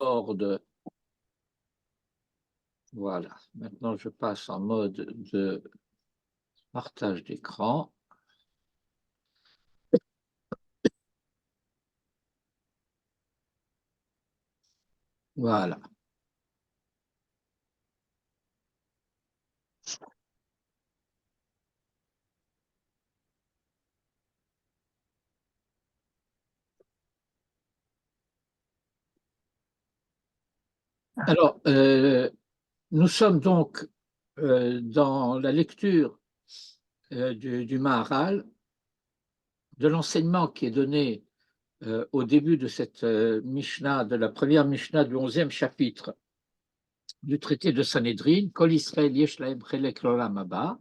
Concorde. Voilà. Maintenant, je passe en mode de partage d'écran. Voilà. Alors, nous sommes donc dans la lecture du Maharal, de l'enseignement qui est donné au début de cette Mishnah, de la première Mishnah du 11e chapitre du traité de Sanhédrin, Kol Israël yesh lahem chelek l'olam haba.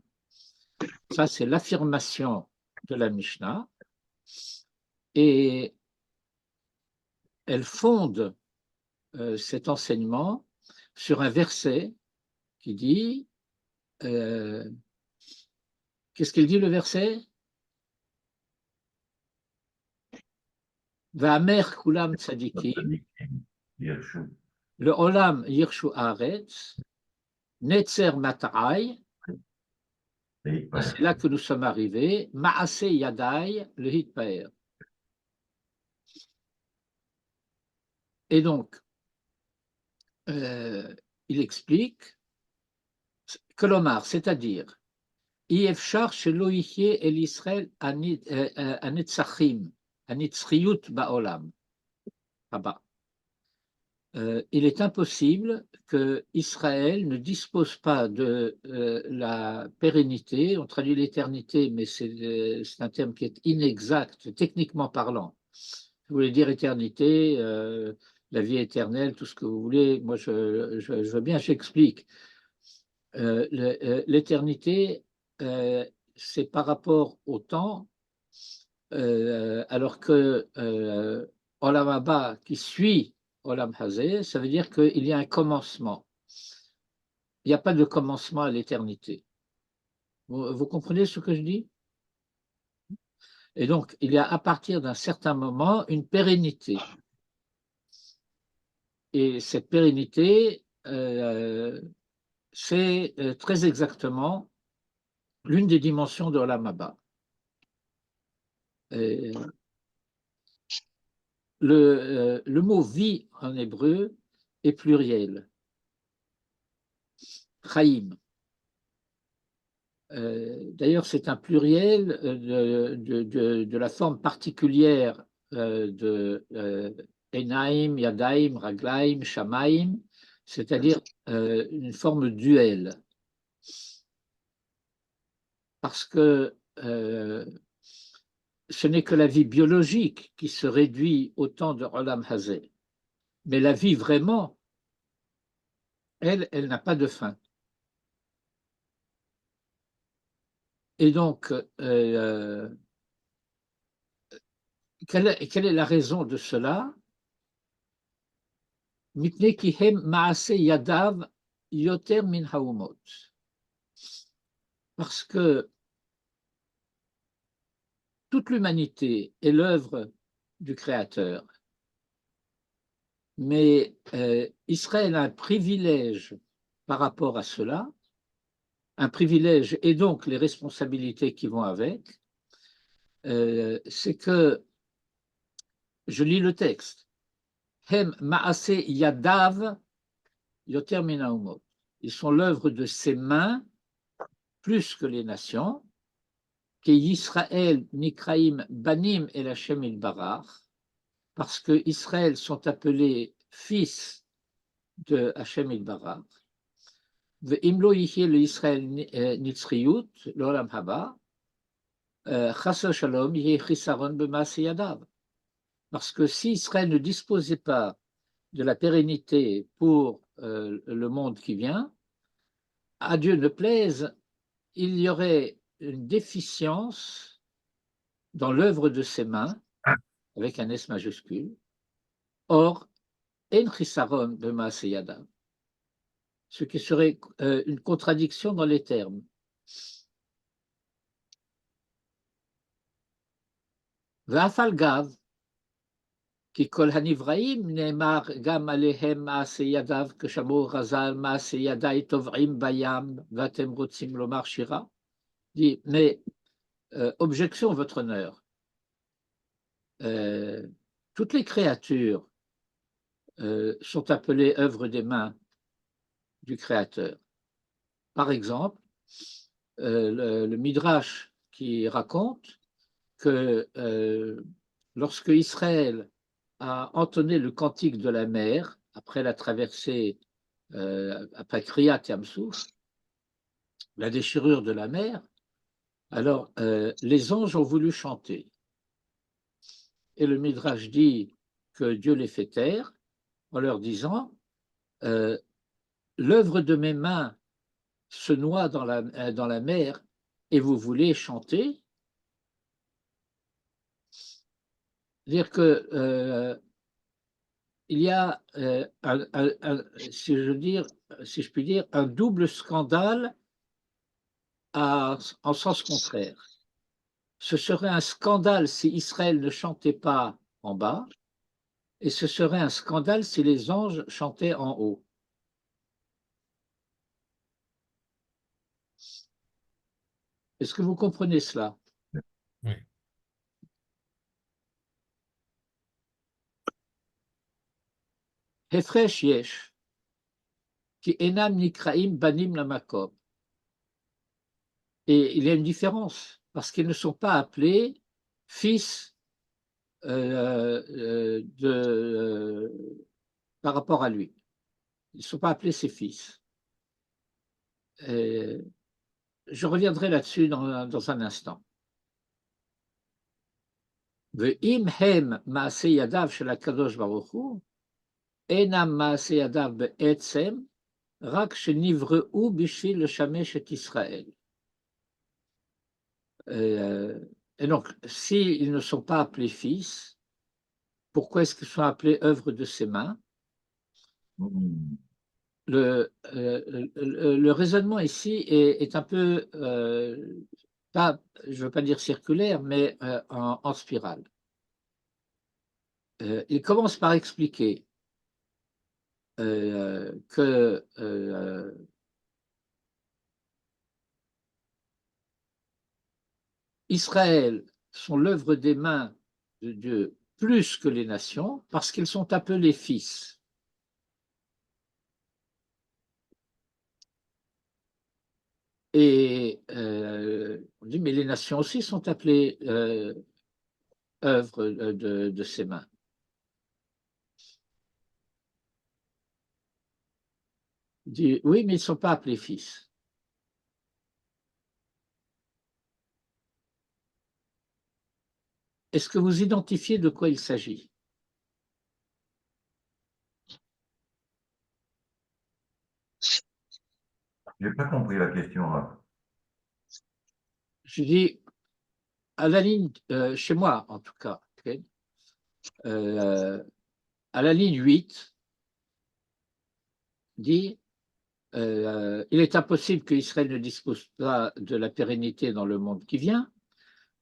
Ça, c'est l'affirmation de la Mishnah. Et elle fonde cet enseignement sur un verset qui dit, qu'est-ce qu'il dit le verset? Va'amer kulam tzadikim, le olam yirshu haaretz, netzer mata'ai, et c'est là que nous sommes arrivés, ma'ase yadai, le hitpaer. Et donc, il explique que l'omar, c'est-à-dire, Yefshar shelo yihye el Israël anetzachim, anetzchiyut ba'olam. Il est impossible que Israël ne dispose pas de la pérennité. On traduit l'éternité, mais c'est un terme qui est inexact, techniquement parlant. Vous voulez dire éternité, la vie éternelle, tout ce que vous voulez. Moi, je veux bien, j'explique. L'éternité, c'est par rapport au temps, alors que Olam Haba, qui suit Olam Hazé, ça veut dire qu'il y a un commencement. Il n'y a pas de commencement à l'éternité. Vous comprenez ce que je dis? Et donc, il y a à partir d'un certain moment une pérennité. Et cette pérennité, c'est très exactement l'une des dimensions de Olam Haba. Le mot vie en hébreu est pluriel. Chaim. D'ailleurs, c'est un pluriel de la forme particulière de Enaim, Yadaim, Raglaim, Shamaim, c'est-à-dire une forme duel. Parce que ce n'est que la vie biologique qui se réduit au temps de Olam Hazé. Mais la vie vraiment, elle n'a pas de fin. Et donc, quelle est la raison de cela? Mipnei ki hem ma'aseh yadav yoter min haumot. Parce que toute l'humanité est l'œuvre du Créateur. Mais Israël a un privilège par rapport à cela, un privilège et donc les responsabilités qui vont avec, c'est que, je lis le texte, Hem ma'aseh yadav yoter min haumot. Ils sont l'œuvre de ses mains plus que les nations, qui Israël nikraim banim el Hashem ilbarach, parce que Israël sont appelés fils de Hashem ilbarach. Ve'im lo yihye le Israël nitzriyut l'olam haba, chas shalom yihye chisaron b'maaseh yadav. Parce que si Israël ne disposait pas de la pérennité pour le monde qui vient, à Dieu ne plaise, il y aurait une déficience dans l'œuvre de ses mains, avec un S majuscule. Or, en chisaron b'maaseh yadav, ce qui serait une contradiction dans les termes. V'afal gav, כי כל הנבראים נאמר גם עליהם מעשה ידיו, כשמעו רז"ל מעשה ידיי טובעים בים, ואתם רוצים לומר שירה? dit, mais objection, votre honneur. Toutes les créatures sont appelées œuvres des mains du Créateur. Par exemple, le Midrash qui raconte que lorsque Israël a entonné le cantique de la mer après la traversée, après Kriyat Yamsouf, la déchirure de la mer, alors les anges ont voulu chanter. Et le Midrash dit que Dieu les fait taire en leur disant l'œuvre de mes mains se noie dans la mer et vous voulez chanter. C'est-à-dire que il y a, si je puis dire, un double scandale en sens contraire. Ce serait un scandale si Israël ne chantait pas en bas, et ce serait un scandale si les anges chantaient en haut. Est-ce que vous comprenez cela? Oui. Hefresh yesh, ki enam nikraim banim lamakom. Et il y a une différence, parce qu'ils ne sont pas appelés fils par rapport à lui. Ils ne sont pas appelés ses fils. Et je reviendrai là-dessus dans un instant. Ve'im hem ma'aseh yadav shel HaKadosh Baruch Hu, enam ma'aseh yadav be'etzem, rak shenivreu bishvil leshamesh et Israël. Et donc, s'ils ne sont pas appelés fils, pourquoi est-ce qu'ils sont appelés œuvres de ses mains? Le raisonnement ici est un peu, pas, je ne veux pas dire circulaire, mais en spirale. Il commence par expliquer que Israël sont l'œuvre des mains de Dieu plus que les nations parce qu'ils sont appelés fils. Et on dit, mais les nations aussi sont appelées œuvres de ses mains. On dit, oui, mais ils ne sont pas appelés fils. Est-ce que vous identifiez de quoi il s'agit? Je n'ai pas compris la question. Je dis, à la ligne, chez moi en tout cas, okay, à la ligne 8, dit il est impossible qu'Israël ne dispose pas de la pérennité dans le monde qui vient,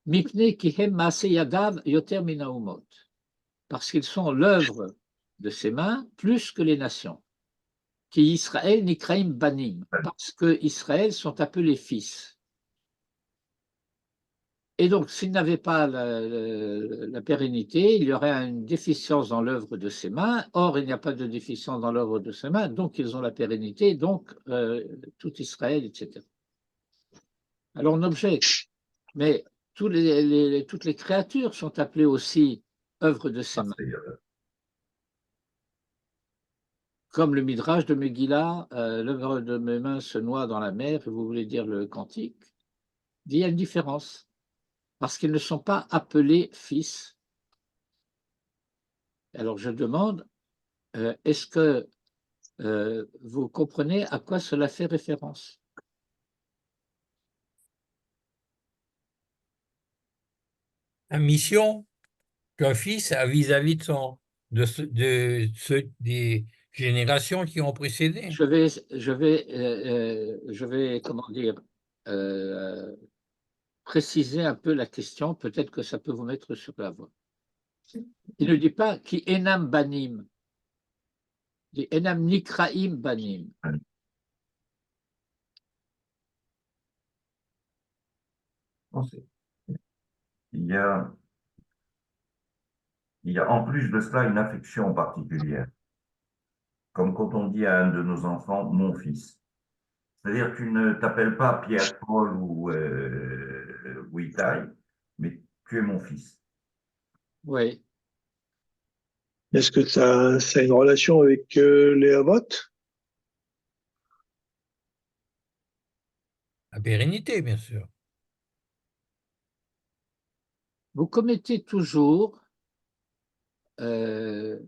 mipne kihem maaseh yadav yoter min haumot, parce qu'ils sont l'œuvre de ses mains plus que les nations. Qui Israël nikraim banim, parce que Israël sont appelés fils. Et donc, s'ils n'avaient pas la pérennité, il y aurait une déficience dans l'œuvre de ses mains. Or, il n'y a pas de déficience dans l'œuvre de ses mains, donc ils ont la pérennité, donc tout Israël, etc. Alors, on objecte, mais toutes les créatures sont appelées aussi œuvres de ses mains. Comme le Midrash de Megillah, l'œuvre de mes mains se noie dans la mer, et vous voulez dire le cantique, il y a une différence. Parce qu'ils ne sont pas appelés fils. Alors je demande, est-ce que vous comprenez à quoi cela fait référence? La mission qu'un fils a vis-à-vis des générations qui ont précédé. Je vais comment dire, préciser un peu la question, peut-être que ça peut vous mettre sur la voie. Il ne dit pas qui enam banim, il dit enam nikraim banim. On sait. Il y a, il y a en plus de cela une affection particulière, comme quand on dit à un de nos enfants, mon fils. C'est-à-dire que tu ne t'appelles pas Pierre, Paul ou Itaï, mais tu es mon fils. Oui. Est-ce que ça a une relation avec les Havot? La pérennité, bien sûr. Vous commettez toujours, je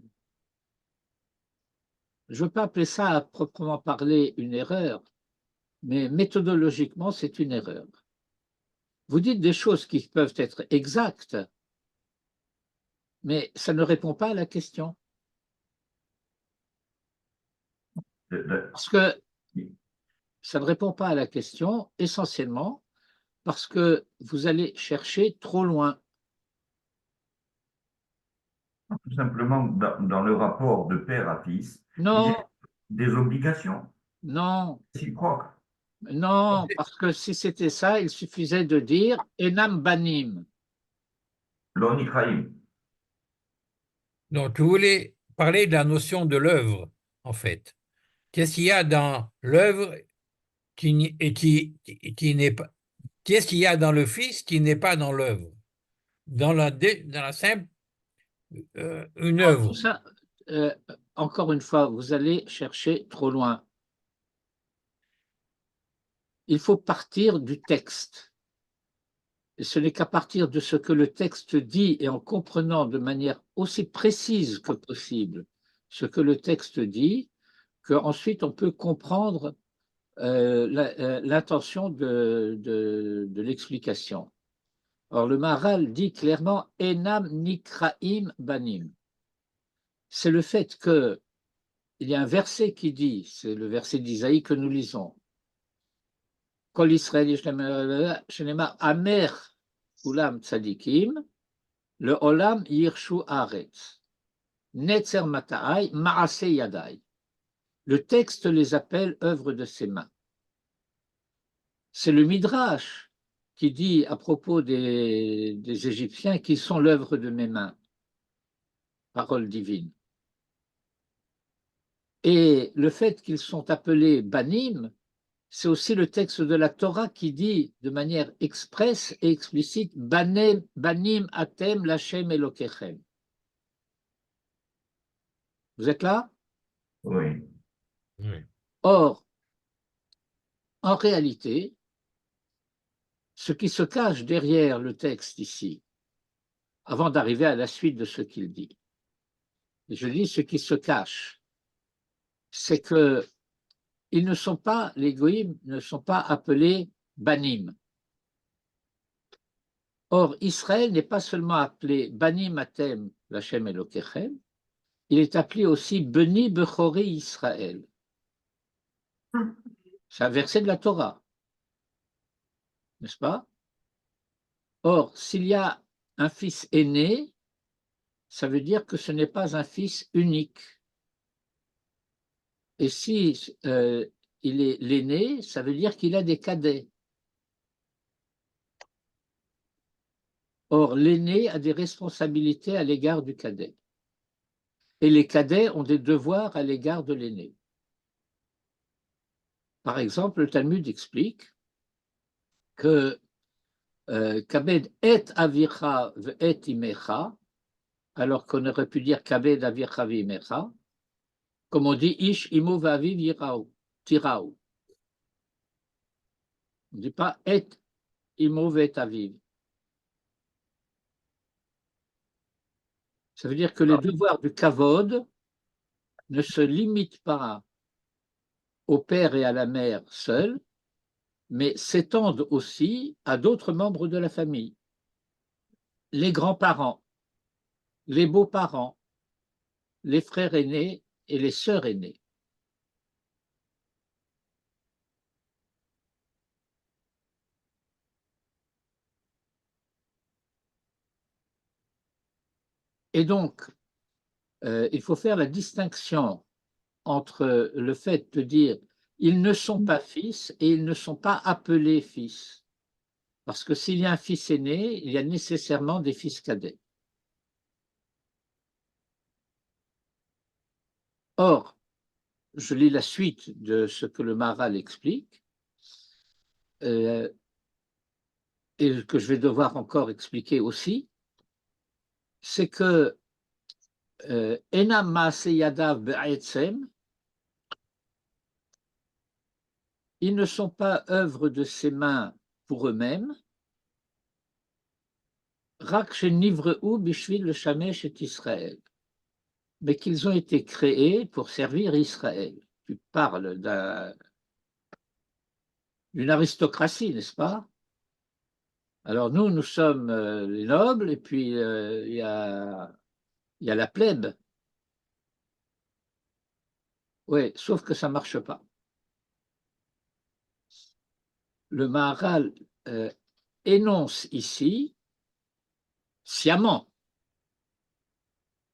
ne veux pas appeler ça à proprement parler une erreur, mais méthodologiquement, c'est une erreur. Vous dites des choses qui peuvent être exactes, mais ça ne répond pas à la question. Parce que ça ne répond pas à la question essentiellement parce que vous allez chercher trop loin. Tout simplement, dans le rapport de père à fils, il y Non, a des obligations non, réciproques. non, parce que si c'était ça, il suffisait de dire Enam Banim. L'onikraïm. Donc, vous voulez parler de la notion de l'œuvre, en fait. Qu'est-ce qu'il y a dans l'œuvre qui n'est pas. Qu'est-ce qu'il y a dans le Fils qui n'est pas dans l'œuvre? Dans la simple une Tout œuvre. ça, euh, encore une fois, vous allez chercher trop loin. Il faut partir du texte. Et ce n'est qu'à partir de ce que le texte dit et en comprenant de manière aussi précise que possible ce que le texte dit, qu'ensuite on peut comprendre l'intention de l'explication. Or, le Maharal dit clairement Enam nikraim banim. C'est le fait qu'il y a un verset qui dit, c'est le verset d'Isaïe que nous lisons, Kol Israël shenema amer ulam tzadikim, le olam yirshu aretz, netzer mata'ai ma'ase yadai. Le texte les appelle œuvres de ses mains. C'est le Midrash qui dit à propos des Égyptiens qu'ils sont l'œuvre de mes mains, parole divine. Et le fait qu'ils sont appelés banim, c'est aussi le texte de la Torah qui dit de manière expresse et explicite banim atem lachem elokechem. Vous êtes là? Oui. Oui. Or, en réalité, ce qui se cache derrière le texte ici, avant d'arriver à la suite de ce qu'il dit, je dis ce qui se cache, c'est que ils ne sont pas, les goïms ne sont pas appelés banim. Or, Israël n'est pas seulement appelé banim atem lachem elokechem, il est appelé aussi Beni Bechori Israël. C'est un verset de la Torah, n'est-ce pas? Or, s'il y a un fils aîné, ça veut dire que ce n'est pas un fils unique. Et si il est l'aîné, ça veut dire qu'il a des cadets. Or, l'aîné a des responsabilités à l'égard du cadet. Et les cadets ont des devoirs à l'égard de l'aîné. Par exemple, le Talmud explique que Kabed et avicha et imecha, alors qu'on aurait pu dire Kabed avicha v'imecha, comme on dit Ish imo v'aviv tiraou. On ne dit pas et imo v'et aviv. Ça veut dire que les devoirs du kavod ne se limitent pas au père et à la mère seuls, mais s'étendent aussi à d'autres membres de la famille, les grands-parents, les beaux-parents, les frères aînés et les sœurs aînées. Et donc, il faut faire la distinction entre le fait de dire ils ne sont pas fils et ils ne sont pas appelés fils. Parce que s'il y a un fils aîné, il y a nécessairement des fils cadets. Or, je lis la suite de ce que le Maharal explique, et que je vais devoir encore expliquer aussi, c'est que Enam Maaseh Yadav Be'etzem, ils ne sont pas œuvre de ses mains pour eux-mêmes, Rak Shenivreu Bishvil le Shamesh et Israël, mais qu'ils ont été créés pour servir Israël. Tu parles d'une aristocratie, n'est-ce pas? Alors nous sommes les nobles, et puis il y a la plèbe. Oui, sauf que ça ne marche pas. Le Maharal énonce ici, sciemment,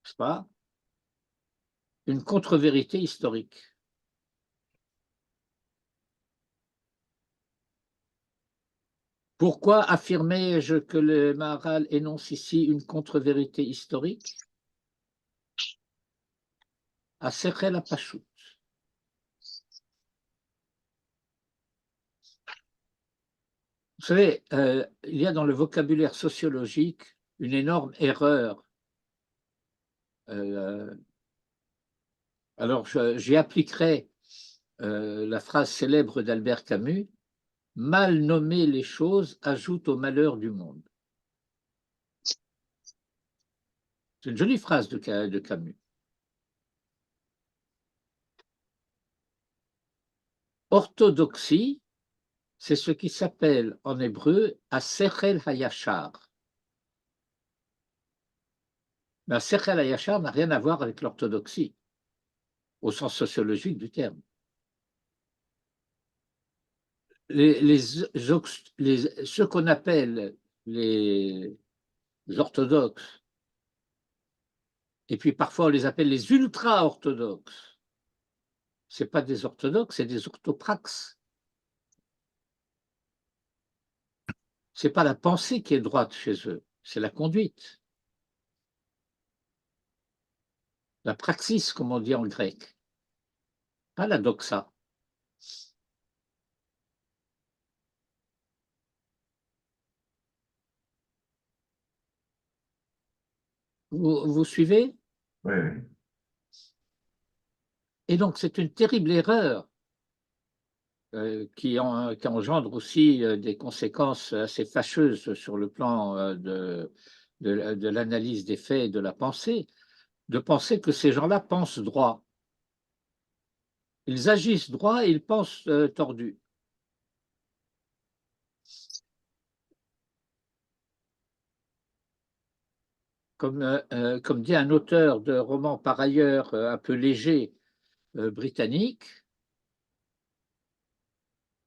n'est-ce pas, une contre-vérité historique. Pourquoi affirmais-je que le Maharal énonce ici une contre-vérité historique? À Sechel HaPashut. Vous savez, il y a dans le vocabulaire sociologique une énorme erreur. Alors, j'y appliquerai la phrase célèbre d'Albert Camus, « Mal nommer les choses ajoute au malheur du monde ». C'est une jolie phrase de Camus. Orthodoxie, c'est ce qui s'appelle en hébreu Asechel Hayashar. Mais Asechel Hayashar n'a rien à voir avec l'orthodoxie, au sens sociologique du terme. Ceux qu'on appelle les orthodoxes, et puis parfois on les appelle les ultra-orthodoxes, ce n'est pas des orthodoxes, c'est des orthopraxes. Ce n'est pas la pensée qui est droite chez eux, c'est la conduite. La praxis, comme on dit en grec, pas la doxa. Vous suivez? Oui, oui. Et donc, c'est une terrible erreur qui engendre aussi des conséquences assez fâcheuses sur le plan de l'analyse des faits et de la pensée, de penser que ces gens-là pensent droit. Ils agissent droit et ils pensent tordu. Comme dit un auteur de romans par ailleurs un peu léger britannique,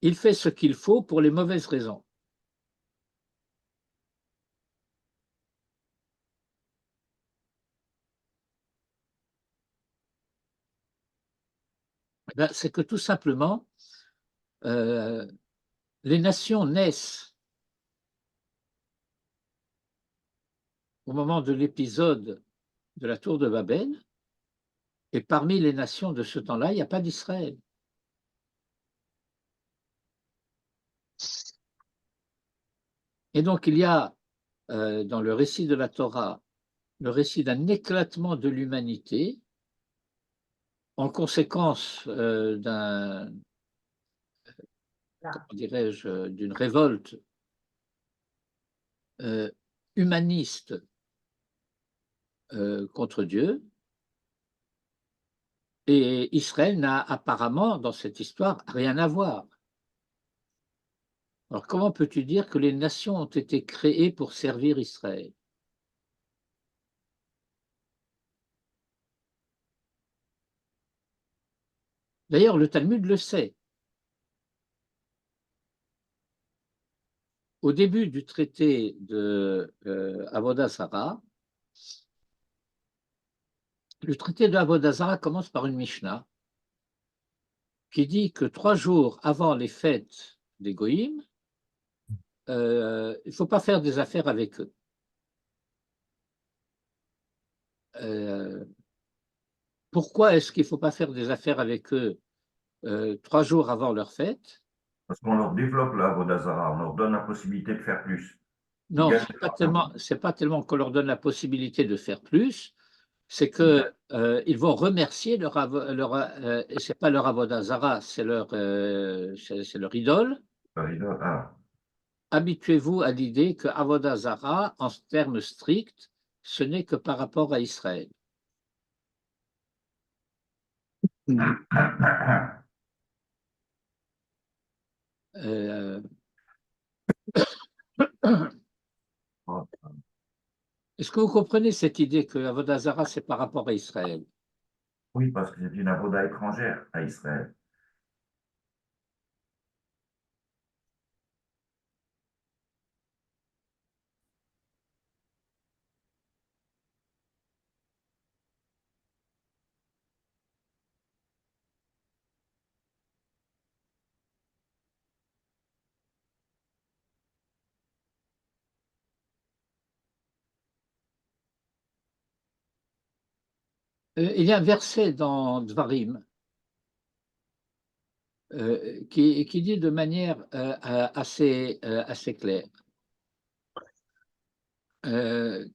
il fait ce qu'il faut pour les mauvaises raisons. C'est que tout simplement, les nations naissent au moment de l'épisode de la tour de Babel, et parmi les nations de ce temps-là, il n'y a pas d'Israël. Et donc il y a dans le récit de la Torah, le récit d'un éclatement de l'humanité en conséquence d'une révolte humaniste contre Dieu. Et Israël n'a apparemment, dans cette histoire, rien à voir. Alors, comment peux-tu dire que les nations ont été créées pour servir Israël? D'ailleurs, le Talmud le sait. Au début du traité de Avodah Zarah, Le traité de Avodah Zarah commence par une Mishnah qui dit que 3 jours avant les fêtes des Goïms, il ne faut pas faire des affaires avec eux. Pourquoi est-ce qu'il ne faut pas faire des affaires avec eux 3 jours avant leur fête? Parce qu'on leur développe la Vodazara, on leur donne la possibilité de faire plus. Non, gagnent ce de n'est l'argent. pas tellement qu'on leur donne la possibilité de faire plus, c'est que ils vont remercier et c'est pas leur avodah zara, c'est leur idole. Ah, Habituez-vous à l'idée que avodah zara, en termes stricts, ce n'est que par rapport à Israël. Euh, Est-ce que vous comprenez cette idée que avodah zara, c'est par rapport à Israël? oui, parce que c'est une avoda étrangère à Israël. Il y a un verset dans Dvarim qui dit de manière assez claire.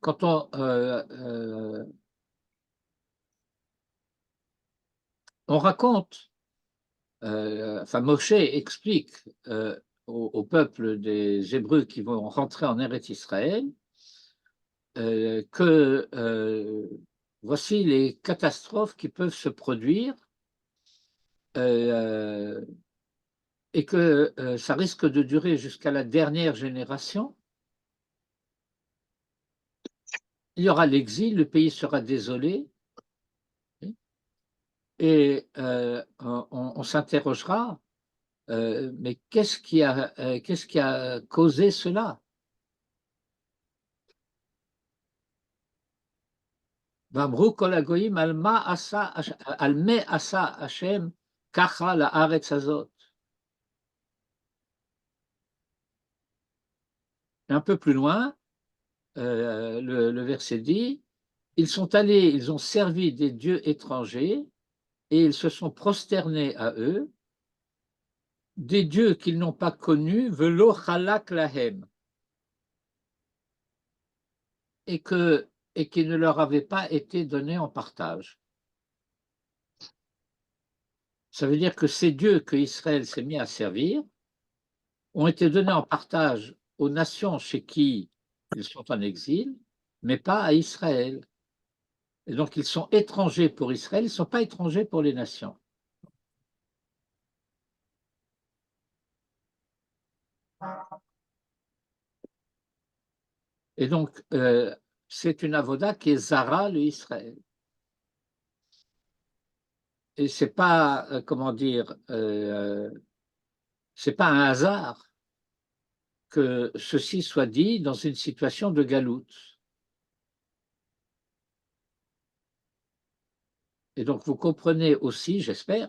Quand on raconte, enfin Moshe explique au peuple des Hébreux qui vont rentrer en Eretz Israël que voici les catastrophes qui peuvent se produire euh, et que ça risque de durer jusqu'à la dernière génération. Il y aura l'exil, le pays sera désolé, et on s'interrogera, mais qu'est-ce qui a causé cela? Vamru kol hagoyim al me asa Hashem kacha la'aretz hazot. Un peu plus loin, le verset dit, ils sont allés, ils ont servi des dieux étrangers et ils se sont prosternés à eux, des dieux qu'ils n'ont pas connus, velo chalak lahem, et qui ne leur avaient pas été donnés en partage. Ça veut dire que ces dieux que Israël s'est mis à servir ont été donnés en partage aux nations chez qui ils sont en exil, mais pas à Israël. Et donc ils sont étrangers pour Israël, ils ne sont pas étrangers pour les nations. Et donc c'est une avoda qui est Zara, le Israël. Et c'est pas, comment dire, c'est pas un hasard que ceci soit dit dans une situation de galoute. Et donc vous comprenez aussi, j'espère,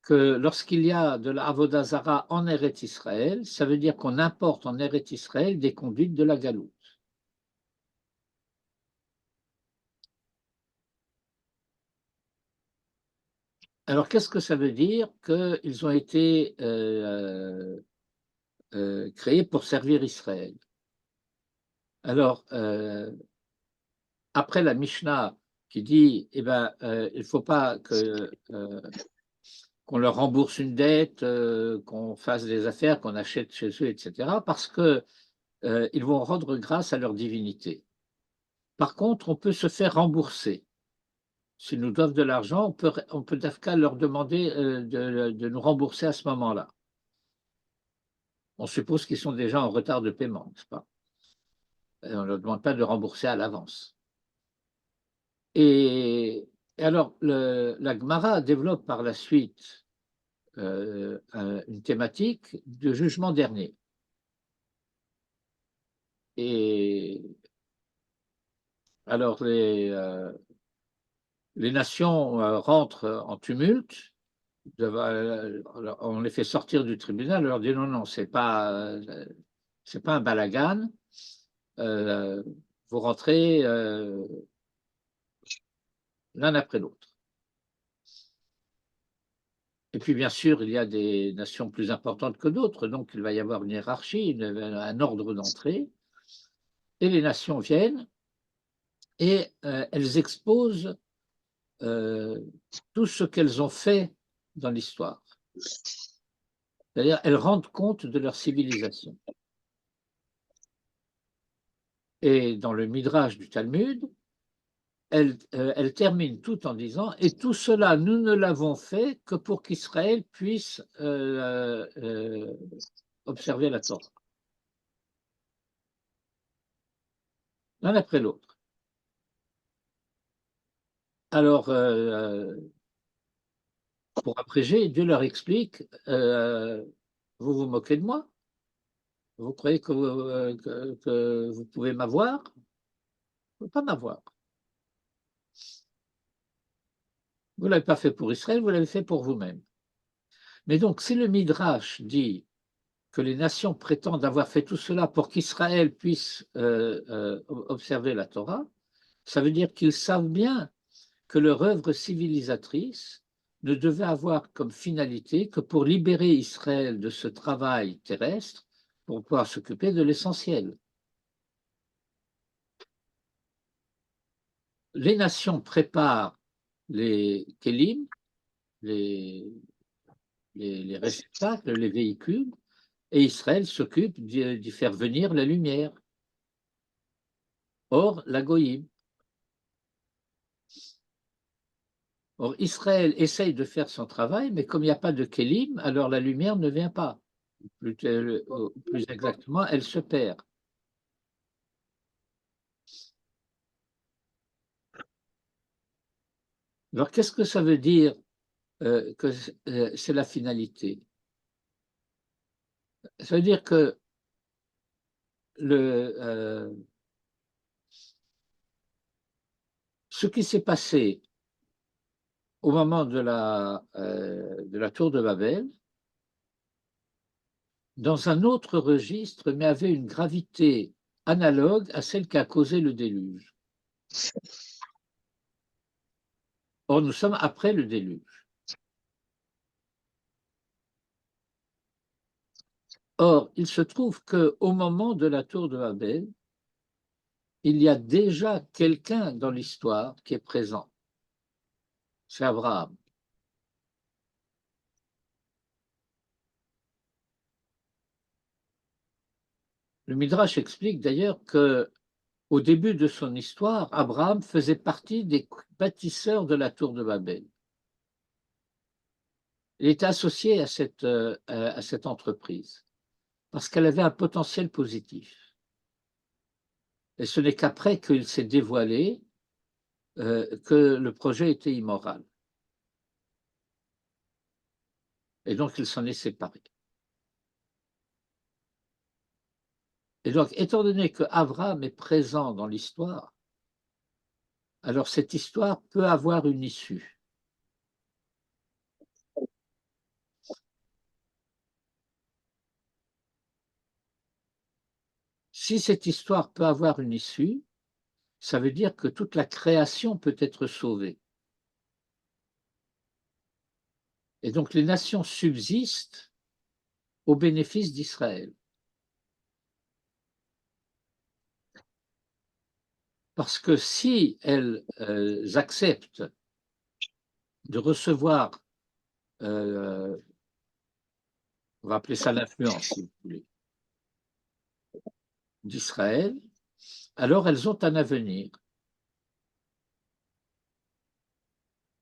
que lorsqu'il y a de la avoda zara en Eretz Israël, ça veut dire qu'on importe en Eretz Israël des conduites de la galoute. Alors qu'est-ce que ça veut dire qu'ils ont été créés pour servir Israël? Alors, après la Mishnah qui dit, il ne faut pas qu'on leur rembourse une dette, qu'on fasse des affaires, qu'on achète chez eux, etc., parce qu'ils vont rendre grâce à leur divinité. Par contre, on peut se faire rembourser. S'ils nous doivent de l'argent, on peut leur demander de nous rembourser à ce moment-là. On suppose qu'ils sont déjà en retard de paiement, n'est-ce pas? Et on ne leur demande pas de rembourser à l'avance. Et alors, la Gemara développe par la suite une thématique de jugement dernier. Et alors, les nations rentrent en tumulte, on les fait sortir du tribunal, on leur dit non, non, c'est pas un balagan, vous rentrez l'un après l'autre. Et puis, bien sûr, il y a des nations plus importantes que d'autres, donc il va y avoir une hiérarchie, un ordre d'entrée, et les nations viennent et elles exposent tout ce qu'elles ont fait dans l'histoire. C'est-à-dire, elles rendent compte de leur civilisation. Et dans le Midrash du Talmud, elle termine tout en disant « Et tout cela, nous ne l'avons fait que pour qu'Israël puisse observer la Torah. » L'un après l'autre. Alors, pour abréger, Dieu leur explique vous vous moquez de moi? Vous croyez que vous pouvez m'avoir? Vous ne pouvez pas m'avoir. Vous ne l'avez pas fait pour Israël, vous l'avez fait pour vous-même. Mais donc, si le Midrash dit que les nations prétendent avoir fait tout cela pour qu'Israël puisse observer la Torah, ça veut dire qu'ils savent bien que leur œuvre civilisatrice ne devait avoir comme finalité que pour libérer Israël de ce travail terrestre pour pouvoir s'occuper de l'essentiel. Les nations préparent les kélim, les réceptacles, les véhicules, et Israël s'occupe d'y faire venir la lumière. Or, la goïm. Or, Israël essaye de faire son travail, mais comme il n'y a pas de kélim, alors la lumière ne vient pas. Plus exactement, elle se perd. Alors, qu'est-ce que ça veut dire que c'est la finalité? Ça veut dire que ce qui s'est passé au moment de la tour de Babel, dans un autre registre, mais avait une gravité analogue à celle qui a causé le déluge. Or, nous sommes après le déluge. Or, il se trouve qu'au moment de la tour de Babel, il y a déjà quelqu'un dans l'histoire qui est présent. C'est Abraham. Le Midrash explique d'ailleurs qu'au début de son histoire, Abraham faisait partie des bâtisseurs de la tour de Babel. Il était associé à cette entreprise parce qu'elle avait un potentiel positif. Et ce n'est qu'après qu'il s'est dévoilé que le projet était immoral. Et donc, il s'en est séparé. Et donc, étant donné que Abraham est présent dans l'histoire, alors cette histoire peut avoir une issue. Si cette histoire peut avoir une issue, ça veut dire que toute la création peut être sauvée. Et donc, les nations subsistent au bénéfice d'Israël. Parce que si elles acceptent de recevoir, on va appeler ça l'influence, si vous voulez, d'Israël, alors elles ont un avenir.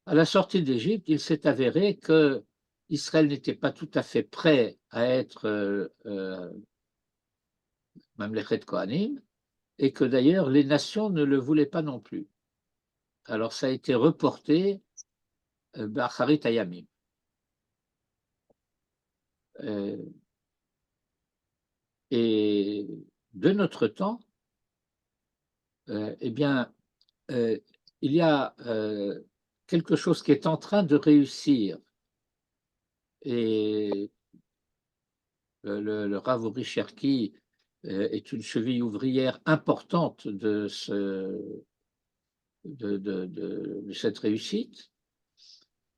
À la sortie d'Égypte, il s'est avéré que Israël n'était pas tout à fait prêt à être Mamlechet Kohanim, et que d'ailleurs les nations ne le voulaient pas non plus. Alors ça a été reporté B'Acharit Hayamim. Et de notre temps, eh bien, il y a quelque chose qui est en train de réussir. Et le Rav Uri Cherki est une cheville ouvrière importante de cette réussite.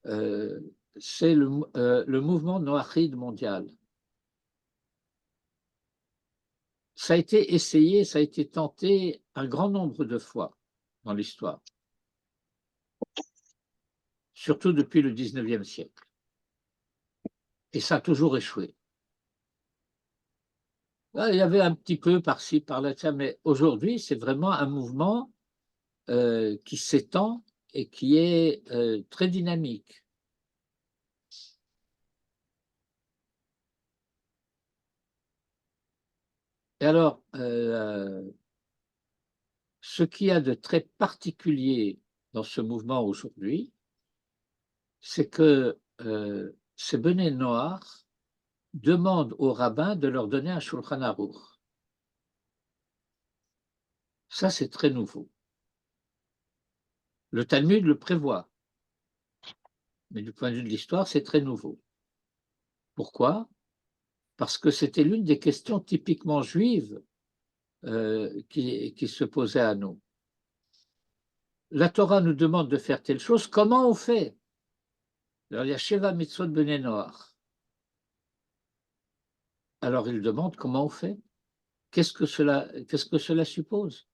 C'est le mouvement Noachide mondial. Ça a été essayé, ça a été tenté un grand nombre de fois dans l'histoire, surtout depuis le 19e siècle. Et ça a toujours échoué. Là, il y avait un petit peu par-ci, par-là, mais aujourd'hui, c'est vraiment un mouvement qui s'étend et qui est très dynamique. Et alors, ce qu'il y a de très particulier dans ce mouvement aujourd'hui, c'est que ces benets noirs demandent aux rabbins de leur donner un Shulchan Aruch. Ça, c'est très nouveau. Le Talmud le prévoit, mais du point de vue de l'histoire, c'est très nouveau. Pourquoi? Parce que c'était l'une des questions typiquement juives qui se posait à nous. La Torah nous demande de faire telle chose, comment on fait? Alors, il y a Sheva Mitzvot Benei Noach. Alors, il demande comment on fait? Qu'est-ce que cela suppose?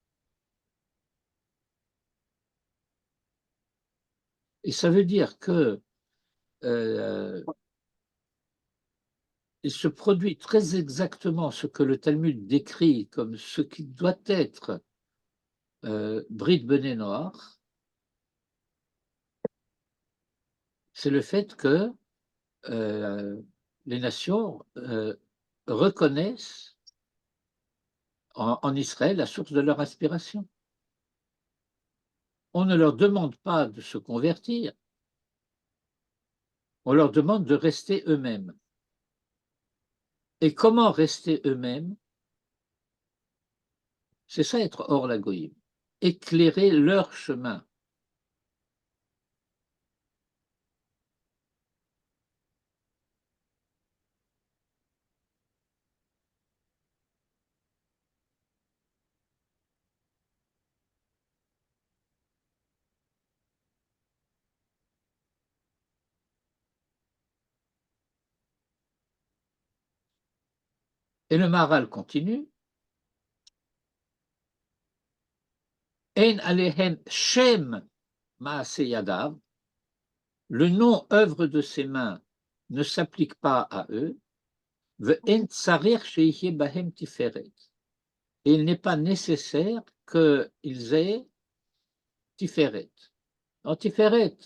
Et ça veut dire que il se produit très exactement ce que le Talmud décrit comme ce qui doit être Brit Benei Noach, c'est le fait que les nations reconnaissent en Israël la source de leur inspiration. On ne leur demande pas de se convertir, on leur demande de rester eux-mêmes. Et comment rester eux-mêmes? C'est ça être hors la goïm, éclairer leur chemin. Et le Maharal continue. En alehem shem maaseh yadav, le nom œuvre de ses mains ne s'applique pas à eux. Ve'en tsarir sheyihyeh bahem tiferet. Et il n'est pas nécessaire qu'ils aient tiferet. Alors, tiferet,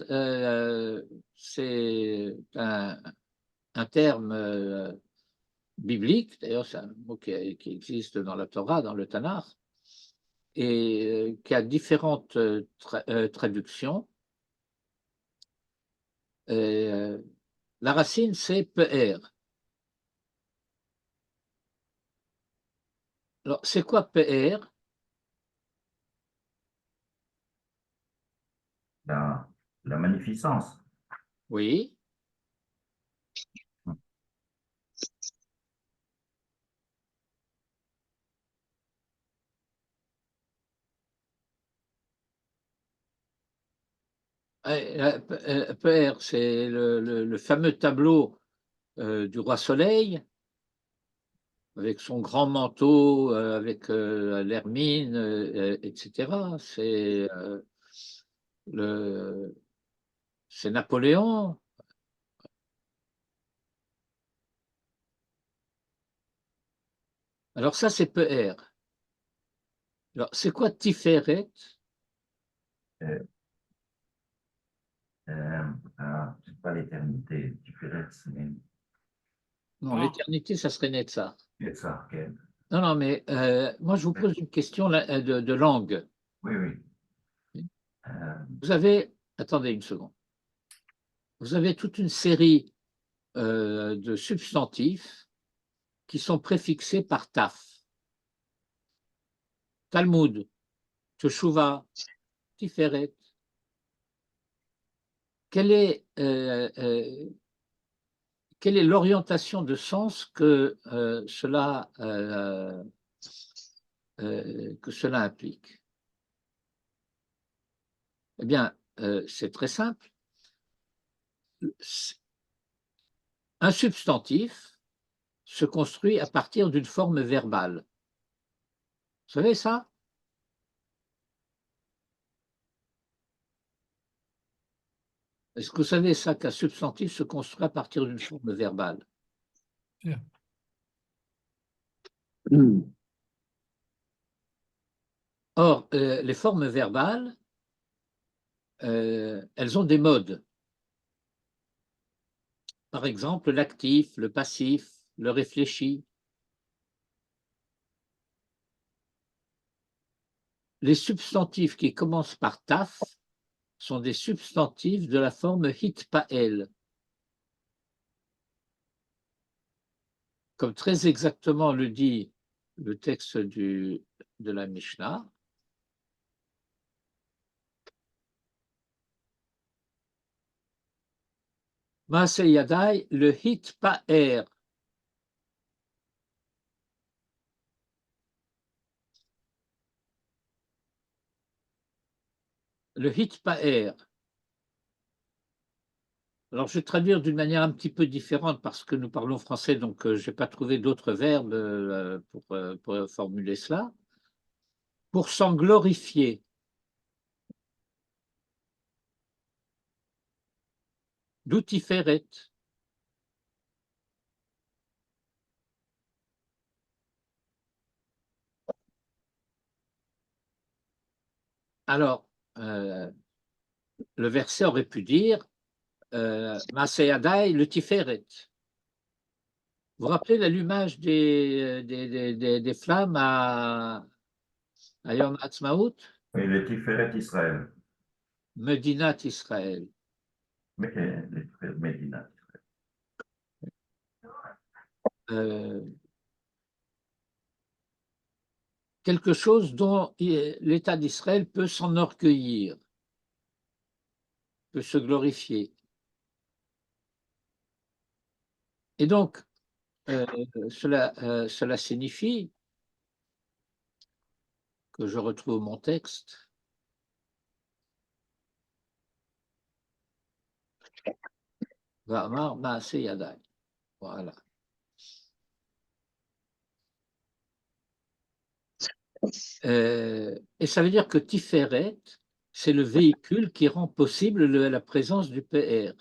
c'est un terme biblique, d'ailleurs c'est un mot qui existe dans la Torah, dans le Tanakh, et qui a différentes traductions. La racine, c'est pe'er. Alors, c'est quoi pe'er? La magnificence. Oui. Pe'er, c'est le fameux tableau du roi Soleil, avec son grand manteau, avec l'hermine, etc. C'est Napoléon. Alors ça, c'est Pe'er. Alors, c'est quoi Tiferet? C'est pas l'éternité. Tiferet, c'est Non, l'éternité, ça serait Netzach. ça. Okay. Non, mais moi, je vous pose une question de langue. Oui, oui. Vous avez, attendez une seconde, vous avez toute une série de substantifs qui sont préfixés par taf. Talmud, Teshuvah, Tiferet. quelle est l'orientation de sens que cela implique? Eh bien, c'est très simple. Un substantif se construit à partir d'une forme verbale. Vous savez ça? Est-ce que vous savez ça, qu'un substantif se construit à partir d'une forme verbale? Sûr. Or, les formes verbales, elles ont des modes. Par exemple, l'actif, le passif, le réfléchi. Les substantifs qui commencent par taf sont des substantifs de la forme hitpael. Comme très exactement le dit le texte de la Mishnah, Maase Yadai, le hitpaer. Le hitpaer. Alors, je vais traduire d'une manière un petit peu différente parce que nous parlons français, donc je n'ai pas trouvé d'autres verbes pour formuler cela. Pour s'en glorifier. D'où Tiferet. Alors, le verset aurait pu dire Maaseyadai le Tiferet. Vous vous rappelez l'allumage des flammes à Yom Ha'atzmaut? Et les Tiferet Israël. Medinat Israël. Mais les Tiferet Médina. Quelque chose dont l'État d'Israël peut s'enorgueillir, peut se glorifier. Et donc, cela signifie que je retrouve mon texte. Va'amar Maaseh Yadai. Voilà. Et ça veut dire que Tiferet, c'est le véhicule qui rend possible la présence du PR.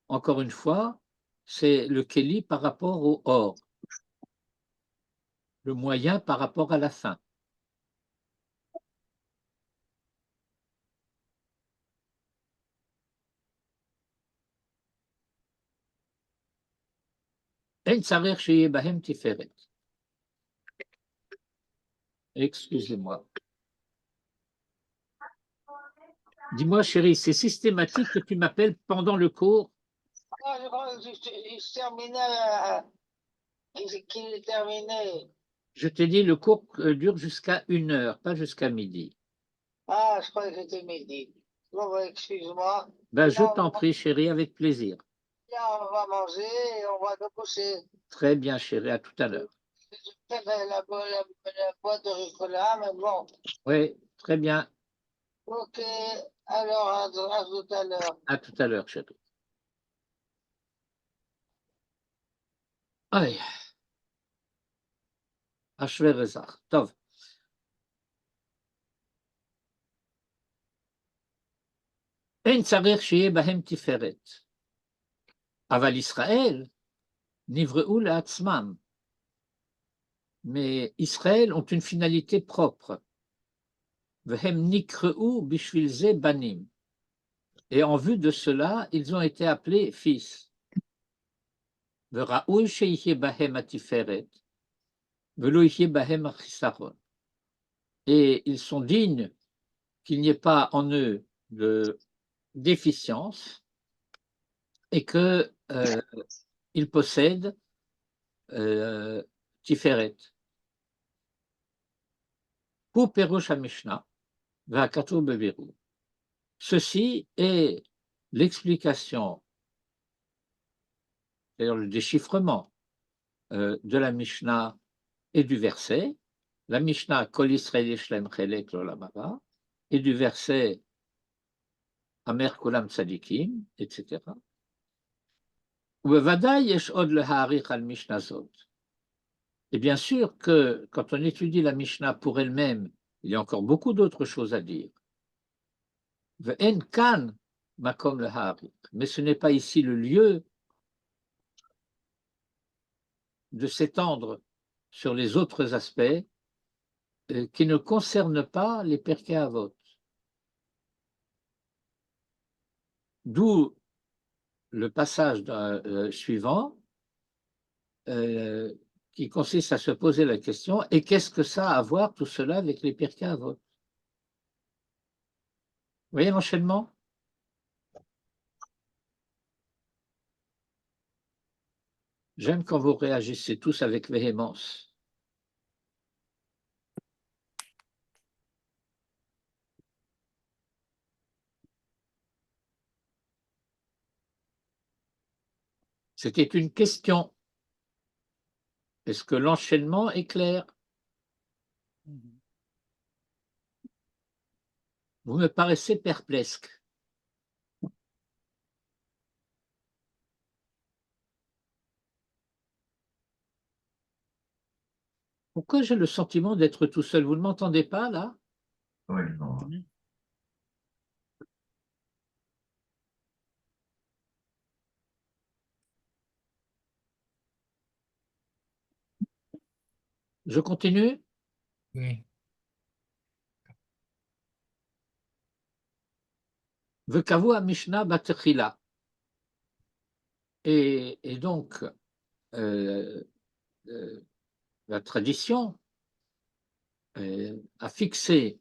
Encore une fois, c'est le Kéli par rapport au or, le moyen par rapport à la fin. En tsarer sheyeh bahem tiferet. Excusez-moi. Dis-moi, chérie, c'est systématique que tu m'appelles pendant le cours? Non, je crois qu'il se terminait, qu'il est terminé. Je t'ai dit, le cours dure jusqu'à 1 heure, pas jusqu'à midi. Ah, je croyais que c'était midi. Bon, bah, excuse-moi. Ben, je Là, t'en prie, chérie, avec plaisir. là, on va manger et on va nous coucher. Très bien, chérie, à tout à l'heure. Je fais la boîte de chocolat, mais bon. Oui, très bien. Ok, alors à tout à l'heure. À tout à l'heure, chérie. Allez. Ashver Rezach. Tov. En tsarer sheyeh bahem tiferet. Aval Israël, nivreu le'atzmam. Mais Israël ont une finalité propre. Vehem nikreu bishvil ze banim. Et en vue de cela, ils ont été appelés fils. Veraoui sheyeh bahem atiferet. Velo yeh bahem achisaron. Et ils sont dignes qu'il n'y ait pas en eux de déficience et qu'ils possèdent Tiferet. Pour Perush HaMishnah, והכתוב בבירור. Ceci est l'explication, c'est-à-dire le déchiffrement de la Mishnah et du verset. La Mishnah Kol Israël Yeshlem Chelek L'Olam Haba, et du verset Amer Kulam Tzadikim, etc. ובוודאי יש עוד להאריך על משנה זאת. Et bien sûr que quand on étudie la Mishnah pour elle-même, il y a encore beaucoup d'autres choses à dire. ואין כאן מקום להאריך, mais ce n'est pas ici le lieu de s'étendre sur les autres aspects qui ne concernent pas les Pirkei Avot. D'où le passage suivant qui consiste à se poser la question, et qu'est-ce que ça a à voir tout cela avec les Pirkei Avot? Vous voyez l'enchaînement? J'aime quand vous réagissez tous avec véhémence. C'était une question. Est-ce que l'enchaînement est clair? Vous me paraissez perplexe. Pourquoi j'ai le sentiment d'être tout seul? Vous ne m'entendez pas, là? Oui, non. Je continue? Oui. Vekavu Mishnah Batechila. Et donc, la tradition a fixé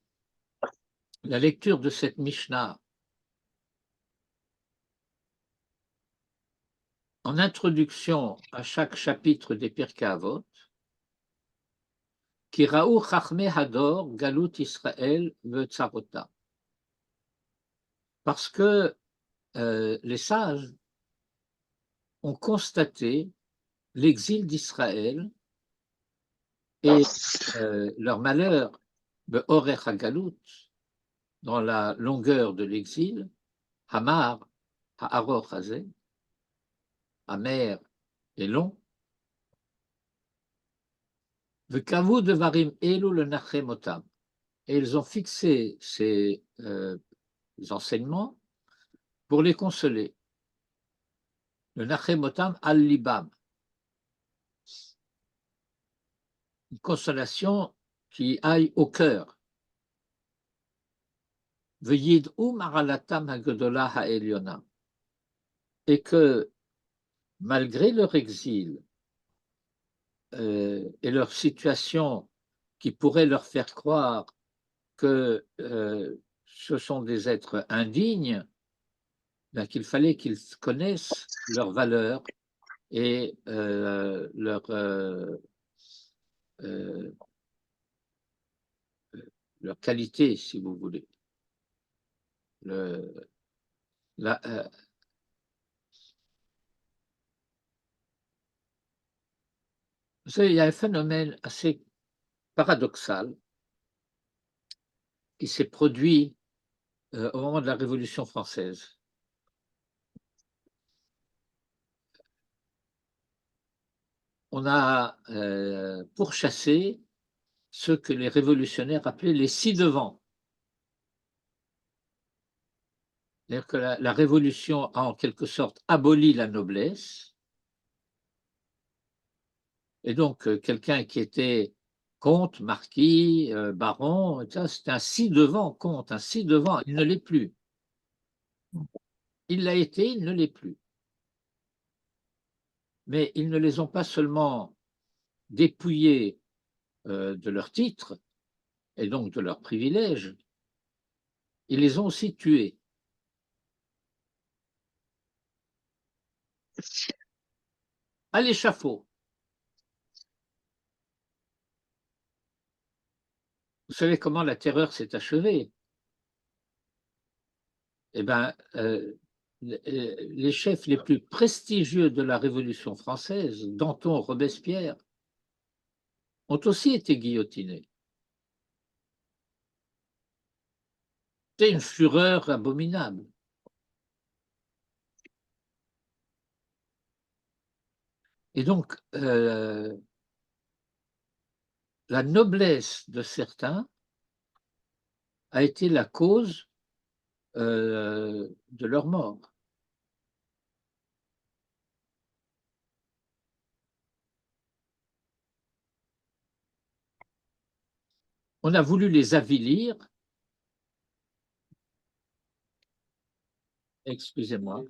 la lecture de cette Mishnah en introduction à chaque chapitre des Pirkei Avot, qui Raou Chachmei Hador Galut Israël Vetzarota. Parce que les sages ont constaté l'exil d'Israël et leur malheur, Be'orech HaGalut, dans la longueur de l'exil, Hamar, Ha'aror Hazeh, amer et long, Vekavu Devarim Elu le Nachemotam. Et ils ont fixé ces enseignements pour les consoler. Le Nachemotam al-Libam. Une consolation qui aille au cœur. Veyid'u maralatam hagedola ha'elyona. Et que, malgré leur exil et leur situation qui pourrait leur faire croire que ce sont des êtres indignes, ben, qu'il fallait qu'ils connaissent leurs valeurs et leur qualité, si vous voulez. Vous savez, il y a un phénomène assez paradoxal qui s'est produit au moment de la Révolution française. On a pourchassé ce que les révolutionnaires appelaient les ci-devant. C'est-à-dire que la Révolution a en quelque sorte aboli la noblesse, et donc quelqu'un qui était comte, marquis, baron, c'était un ci-devant comte, un ci-devant, il ne l'est plus. Il l'a été, il ne l'est plus. Mais ils ne les ont pas seulement dépouillés de leurs titres et donc de leurs privilèges, ils les ont aussi tués. À l'échafaud. Vous savez comment la terreur s'est achevée? eh ben, les chefs les plus prestigieux de la Révolution française, Danton, Robespierre, ont aussi été guillotinés. C'est une fureur abominable. Et donc, la noblesse de certains a été la cause de leur mort. On a voulu les avilir. Excusez-moi,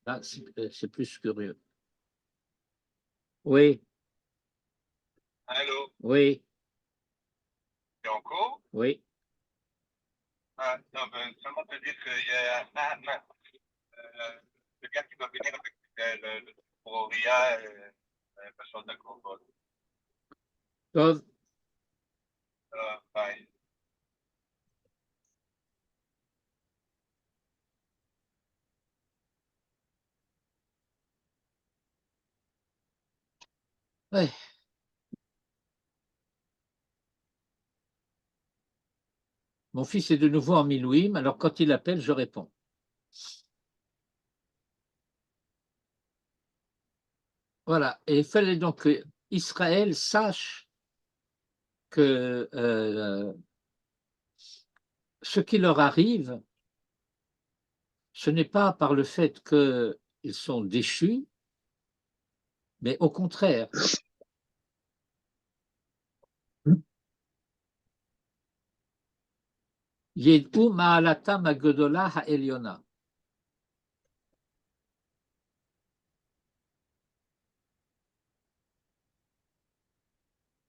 là, c'est plus curieux. Oui, Allô, oui, t'es en cours? oui. Ah, non, ben, seulement te dire qu'il y a le gars qui doit venir avec le pour Ria, la chose de contrôle. Tov, Bye. ouais. Mon fils est de nouveau en Milouim, alors quand il appelle, je réponds. Voilà, et il fallait donc qu'Israël sache que ce qui leur arrive, ce n'est pas par le fait qu'ils sont déchus, mais au contraire. Yed'u ma'alatam hagedola ha'elyona.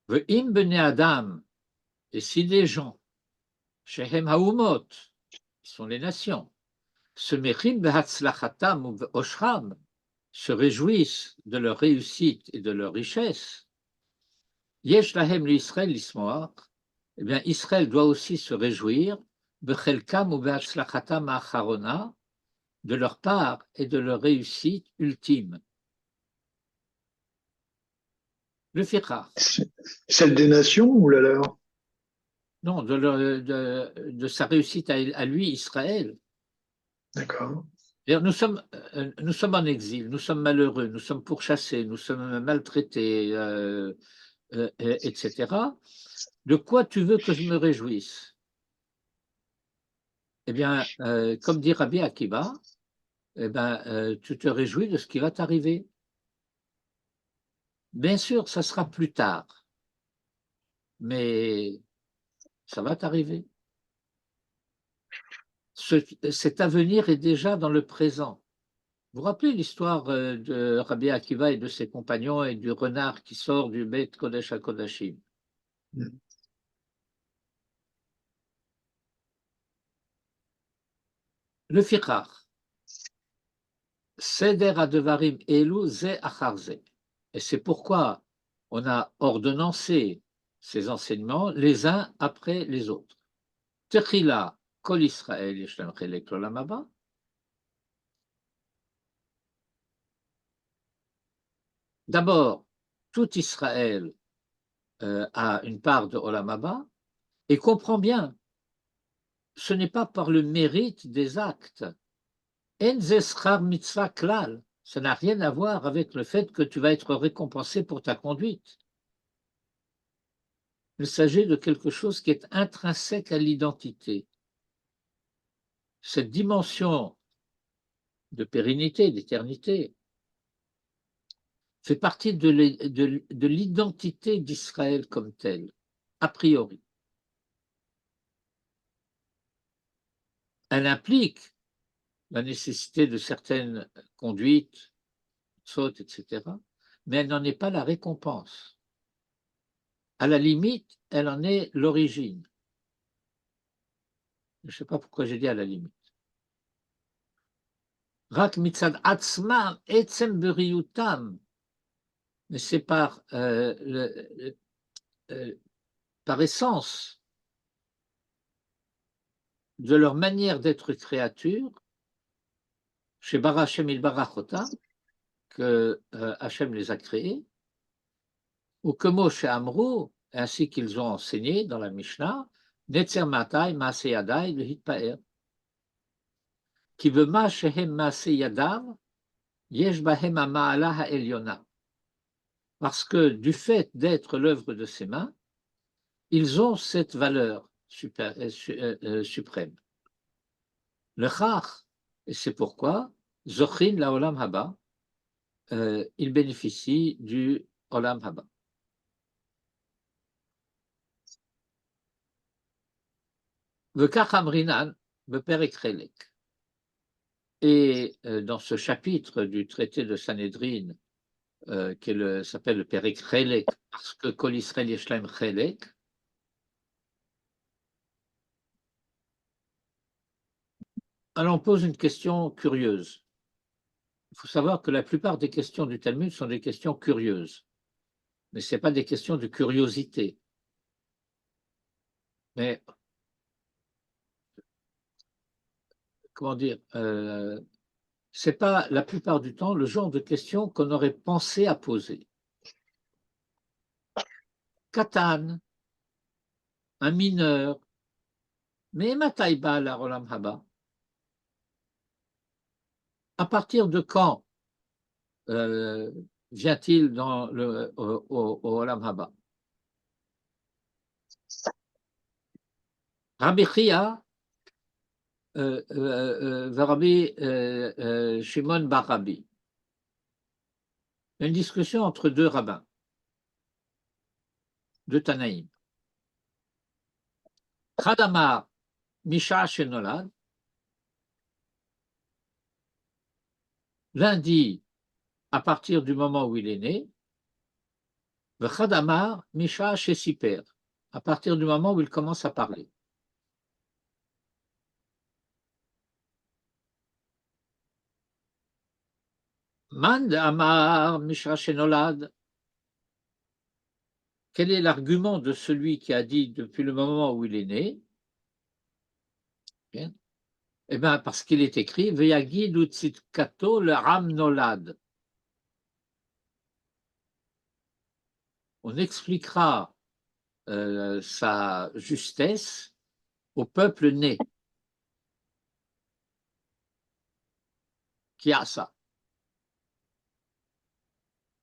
Ve'im bnei Adam, et si les gens, shehem ha'umot, qui sont les nations, se mechim behatzlachatam ou be'oshram, se réjouissent de leur réussite et de leur richesse, yesh lahem l'Israël l'ismoach, eh bien Israël doit aussi se réjouir bechelkam ou behatzlachatam acharona, de leur part et de leur réussite ultime. Le fiqh. Celle des nations ou la leur? Non, de sa réussite à lui, Israël. D'accord. Nous sommes en exil, nous sommes malheureux, nous sommes pourchassés, nous sommes maltraités, etc. De quoi tu veux que je me réjouisse? Eh bien, comme dit Rabbi Akiva, eh ben, tu te réjouis de ce qui va t'arriver. Bien sûr, ça sera plus tard, mais ça va t'arriver. Cet avenir est déjà dans le présent. Vous vous rappelez l'histoire de Rabbi Akiva et de ses compagnons et du renard qui sort du Beit Kodesh HaKodashim? Le fiqh. Seder Adevarim Elu Ze Achar Ze. Et c'est pourquoi on a ordonnancé ces enseignements les uns après les autres. Techila Kol Israël Yeshem Chelek L'Olam Haba. D'abord, tout Israël a une part de Olam Haba et comprend bien, ce n'est pas par le mérite des actes. En ze schar mitzvah klal. Ça n'a rien à voir avec le fait que tu vas être récompensé pour ta conduite. Il s'agit de quelque chose qui est intrinsèque à l'identité. Cette dimension de pérennité, d'éternité, fait partie de l'identité d'Israël comme telle, a priori. Elle implique la nécessité de certaines conduites, sautes, etc., mais elle n'en est pas la récompense. À la limite, elle en est l'origine. Je ne sais pas pourquoi j'ai dit à la limite. Rak mitzad atzmam etzem beriyutam, mais c'est par essence de leur manière d'être créature, chez Bara Hashem il Barachota, que Hachem les a créés, ou que Moshe Amrou, ainsi qu'ils ont enseigné dans la Mishnah, Netzer Matai, Maase Yadai, le Hitpaer, qui veut Ma Shehem Maase Yadav, Yesh Bahem Ma'ala Ha'elyona. Parce que du fait d'être l'œuvre de ses mains, ils ont cette valeur suprême. Le Chach, et c'est pourquoi, Zochin la Olam Haba, il bénéficie du Olam Haba. Vekach Amrinan, Beperek Chelek. Et dans ce chapitre du traité de Sanhédrin, qui s'appelle le Perek Chelek, parce que Kol Israël Yeshlaim Chelek, alors on pose une question curieuse. Il faut savoir que la plupart des questions du Talmud sont des questions curieuses, mais ce n'est pas des questions de curiosité. Mais, comment dire, ce n'est pas la plupart du temps le genre de questions qu'on aurait pensé à poser. Katan, un mineur, mais Mataïba la Olam Haba. À partir de quand vient-il au Olam Haba? Rabbi Chia Rabbi Shimon bar Rabbi. Une discussion entre deux rabbins, deux Tanaïm. Chadamar Misha Shenolad. L'un dit à partir du moment où il est né, Chadamar Misha Shesiper, à partir du moment où il commence à parler. Mand Amar Misha Shenolad. Quel est l'argument de celui qui a dit depuis le moment où il est né? Bien. Eh bien, parce qu'il est écrit Veyagid utzitkato le ram nolad. On expliquera sa justesse au peuple né. Qui a ça?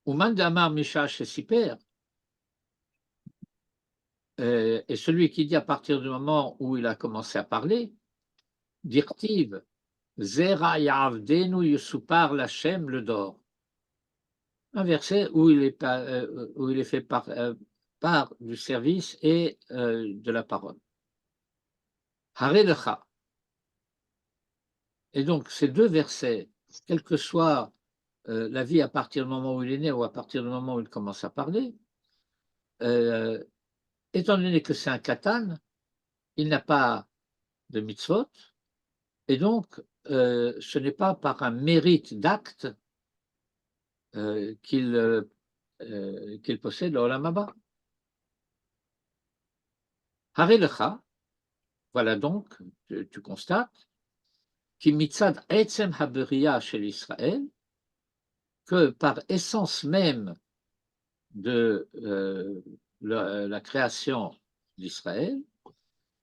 Ouman damar misha shesiper. Et celui qui dit à partir du moment où il a commencé à parler, Dirtiv, Zera Yavdenu Yusupar Lachem le Dor. Un verset où il est fait part du service et de la parole. Harelecha. Et donc, ces deux versets, quelle que soit la vie à partir du moment où il est né ou à partir du moment où il commence à parler, étant donné que c'est un katan, il n'a pas de mitzvot, et donc ce n'est pas par un mérite d'acte qu'il possède l'Olam Haba. Harelecha, voilà donc, tu constates, qui mitzad etzem haberiya chez l'Israël, que par essence même de la création d'Israël,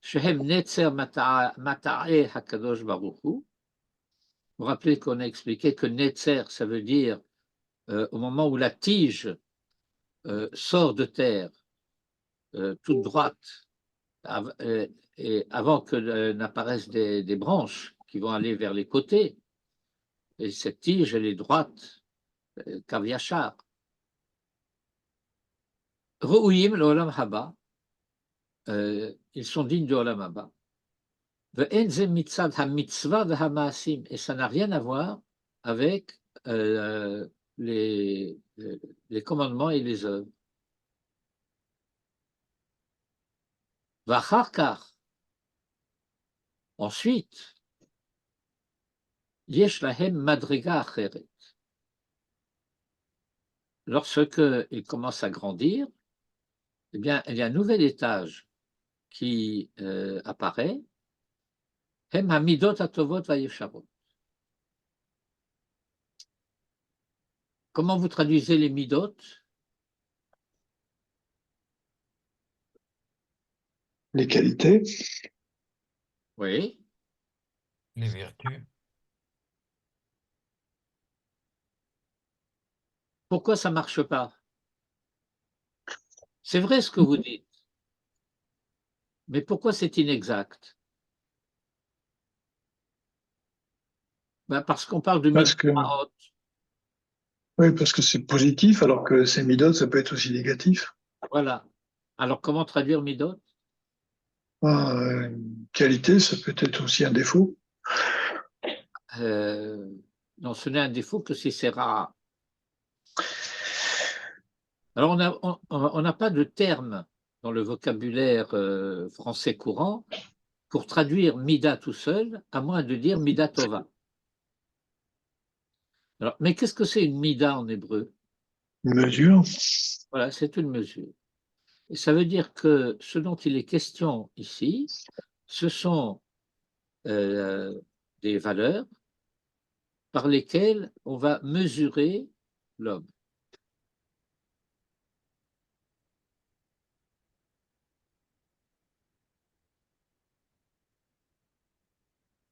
Shehem Netzer Mata'e Hakadosh Baruch Hu. Vous vous rappelez qu'on a expliqué que Netzer, ça veut dire au moment où la tige sort de terre, toute droite, et avant que n'apparaissent des branches qui vont aller vers les côtés, et cette tige, elle est droite, Kav Yashar. Re'uyim l'Olam Haba, ils sont dignes de Olam Haba. Et ça n'a rien à voir avec les commandements et les œuvres. Ensuite, Yesh lahem madriga acheret. Lorsque il commence à grandir, eh bien, il y a un nouvel étage qui apparaît, Hem hamidot hatovot vayesharot. Comment vous traduisez les midot? Les qualités. Oui. Les vertus. Pourquoi ça ne marche pas? C'est vrai ce que vous dites, mais pourquoi c'est inexact? Ben parce qu'on parle de Parce que, mitzvahot. oui, parce que c'est positif, alors que ces midot, ça peut être aussi négatif. Voilà. Alors comment traduire midot? Une qualité, ça peut être aussi un défaut. Non, ce n'est un défaut que si c'est rare. Alors on n'a pas de terme dans le vocabulaire français courant pour traduire mida tout seul, à moins de dire mida tova. Alors, mais qu'est-ce que c'est une mida en hébreu? Une mesure. Voilà, c'est une mesure. Et ça veut dire que ce dont il est question ici, ce sont des valeurs par lesquelles on va mesurer l'homme.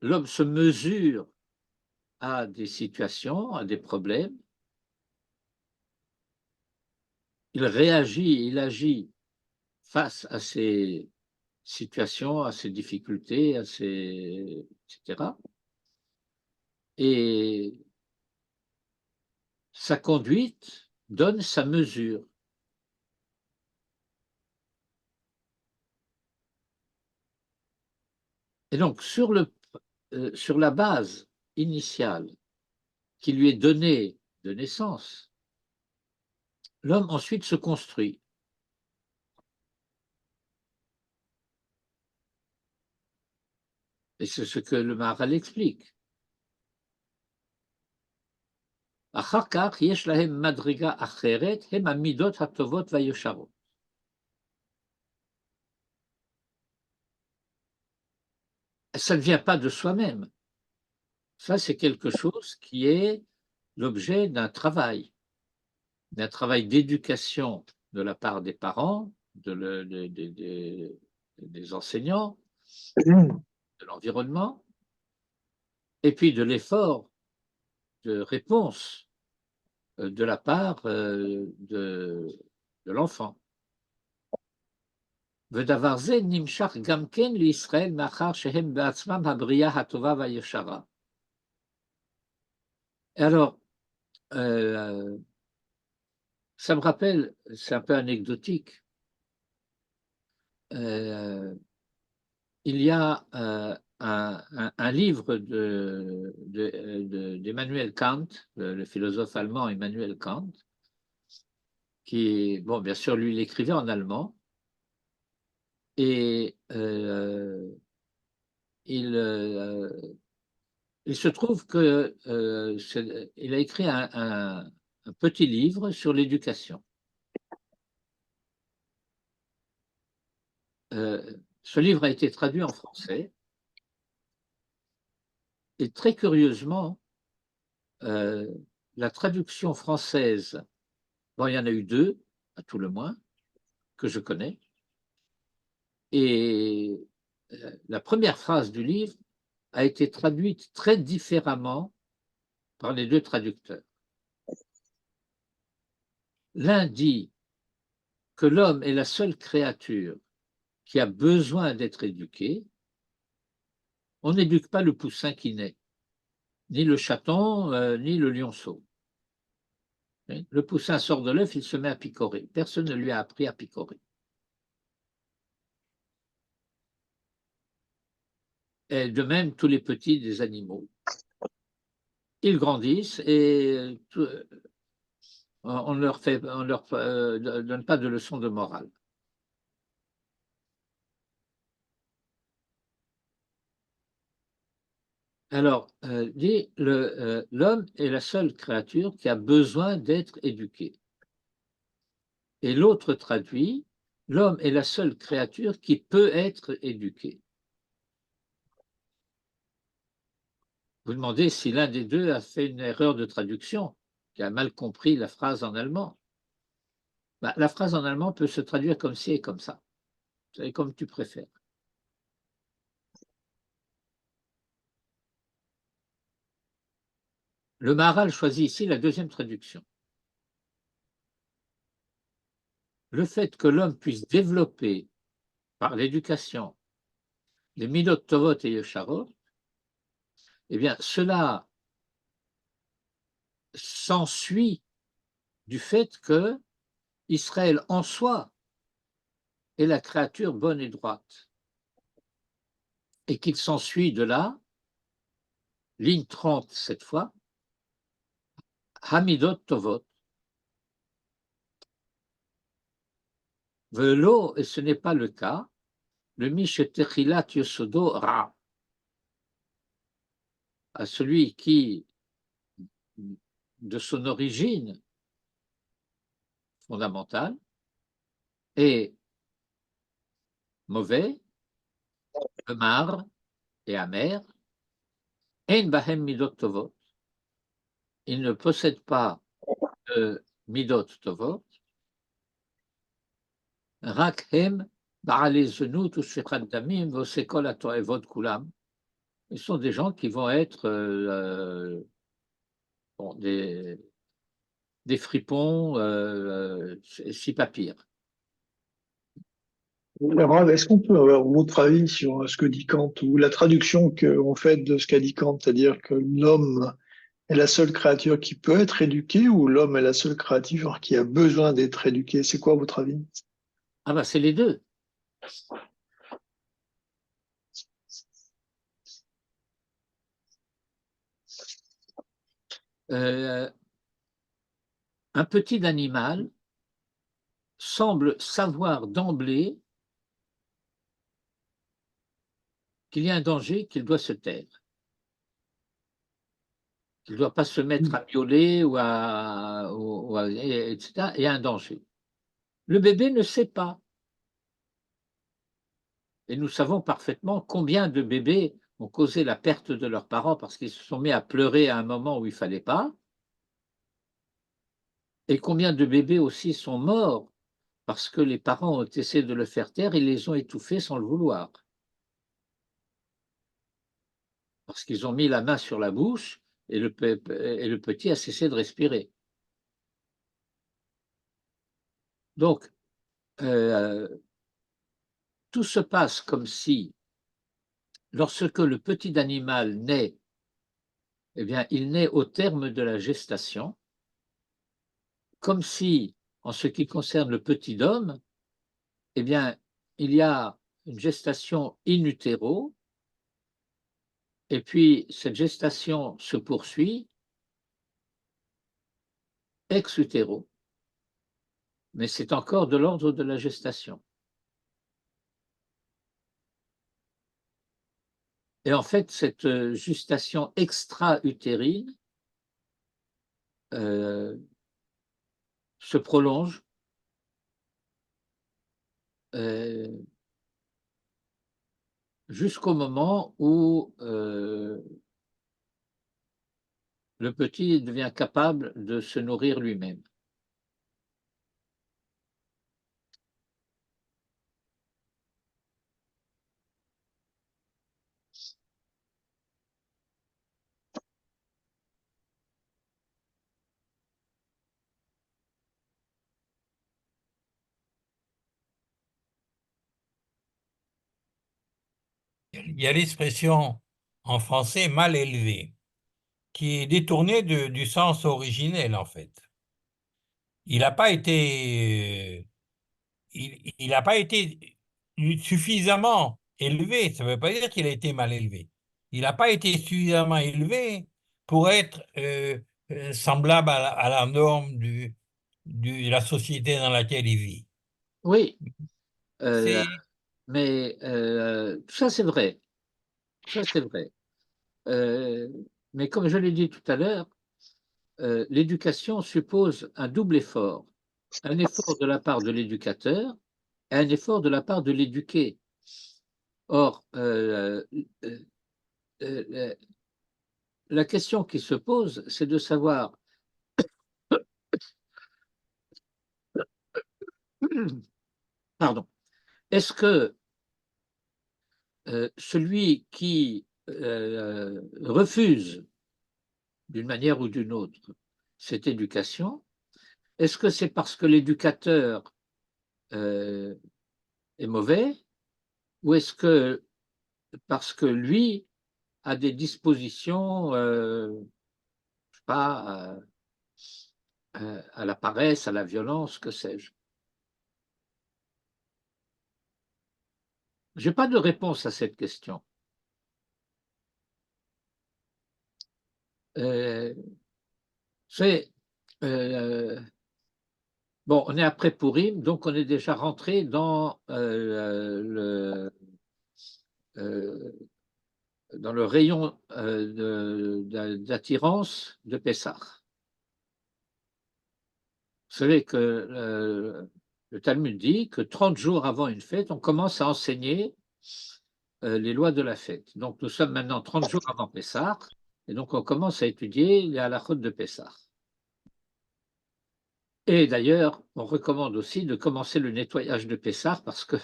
L'homme se mesure à des situations, à des problèmes. Il réagit, il agit face à ces situations, à ces difficultés, etc. Et sa conduite donne sa mesure. Et donc, sur la base initiale qui lui est donnée de naissance, l'homme ensuite se construit. Et c'est ce que le Maharal explique. אחר כך יש להם מדרגה אחרת, הם המידות הטובות והישרות. Ça ne vient pas de soi-même. Ça, c'est quelque chose qui est l'objet d'un travail d'éducation de la part des parents, des enseignants, de l'environnement, et puis de l'effort de réponse de la part de l'enfant. ודבר זה נמשך גם כן לישראל מאחר שהם בעצמם הבריאה הטובה והישרה. Alors, ça me rappelle, c'est un peu anecdotique, il y a un livre d'Emmanuel Kant, le philosophe allemand Emmanuel Kant, qui, bon, bien sûr, lui, il écrivait en allemand, et il se trouve qu'il a écrit un petit livre sur l'éducation. Ce livre a été traduit en français, et très curieusement, la traduction française, bon, il y en a eu deux, à tout le moins, que je connais, et la première phrase du livre a été traduite très différemment par les deux traducteurs. L'un dit que l'homme est la seule créature qui a besoin d'être éduquée. On n'éduque pas le poussin qui naît, ni le chaton, ni le lionceau. Le poussin sort de l'œuf, il se met à picorer. Personne ne lui a appris à picorer. Et de même, tous les petits des animaux. Ils grandissent et on ne leur donne pas de leçons de morale. Alors, l'homme est la seule créature qui a besoin d'être éduquée. Et l'autre traduit, l'homme est la seule créature qui peut être éduquée. Vous demandez si l'un des deux a fait une erreur de traduction, qui a mal compris la phrase en allemand. Bah, la phrase en allemand peut se traduire comme ci et comme ça. Vous savez, comme tu préfères. Le Maharal choisit ici la deuxième traduction. Le fait que l'homme puisse développer par l'éducation les Midot Tovot et Yesharot, eh bien, cela s'ensuit du fait que Israël en soi est la créature bonne et droite. Et qu'il s'ensuit de là, ligne 30 cette fois, Hamidot Tovot. Velo, et ce n'est pas le cas, le Mishetechilat Yosodo Ra, à celui qui, de son origine fondamentale, est mauvais, amar et amer, En Bahem Midot Tovot, il ne possède pas de Midot Tovot, Rak Hem Ba'ale Zenut Ushechat Damim Vosekol Atoevot Kulam. Ce sont des gens qui vont être bon, des fripons, si pas pire. Rav, est-ce qu'on peut avoir votre avis sur ce que dit Kant ou la traduction qu'on fait de ce qu'a dit Kant, c'est-à-dire que l'homme est la seule créature qui peut être éduquée ou l'homme est la seule créature qui a besoin d'être éduquée? C'est quoi votre avis? Ah ben c'est les deux. Un petit animal semble savoir d'emblée qu'il y a un danger, qu'il doit se taire, qu'il ne doit pas se mettre à miauler etc. Il y a un danger. Le bébé ne sait pas. Et nous savons parfaitement combien de bébés ont causé la perte de leurs parents parce qu'ils se sont mis à pleurer à un moment où il ne fallait pas, et combien de bébés aussi sont morts parce que les parents ont essayé de le faire taire et les ont étouffés sans le vouloir. Parce qu'ils ont mis la main sur la bouche et le petit a cessé de respirer. Donc, tout se passe comme si, lorsque le petit animal naît, eh bien, il naît au terme de la gestation, comme si, en ce qui concerne le petit homme, eh bien, il y a une gestation in utero, et puis cette gestation se poursuit ex utero, mais c'est encore de l'ordre de la gestation. Et en fait, cette gestation extra-utérine se prolonge jusqu'au moment où le petit devient capable de se nourrir lui-même. Il y a l'expression en français mal élevé, qui est détournée du sens originel, en fait. Il n'a pas été, il n'a pas été suffisamment élevé. Ça ne veut pas dire qu'il a été mal élevé. Il n'a pas été suffisamment élevé pour être semblable à la norme de la société dans laquelle il vit. Oui, C'est mais ça c'est vrai, ça c'est vrai. Mais comme je l'ai dit tout à l'heure, l'éducation suppose un double effort. Un effort de la part de l'éducateur et un effort de la part de l'éduqué. Or, la question qui se pose, c'est de savoir pardon, est-ce que celui qui refuse d'une manière ou d'une autre cette éducation, est-ce que c'est parce que l'éducateur est mauvais ou est-ce que parce que lui a des dispositions, je sais pas, à la paresse, à la violence, que sais-je? Je n'ai pas de réponse à cette question. C'est bon, on est après Pourim, donc on est déjà rentré dans le rayon d'attirance de Pessah. Vous savez que le Talmud dit que 30 jours avant une fête, on commence à enseigner les lois de la fête. Donc nous sommes maintenant 30 jours avant Pessah, et donc on commence à étudier les halakhot de Pessah. Et d'ailleurs, on recommande aussi de commencer le nettoyage de Pessah parce que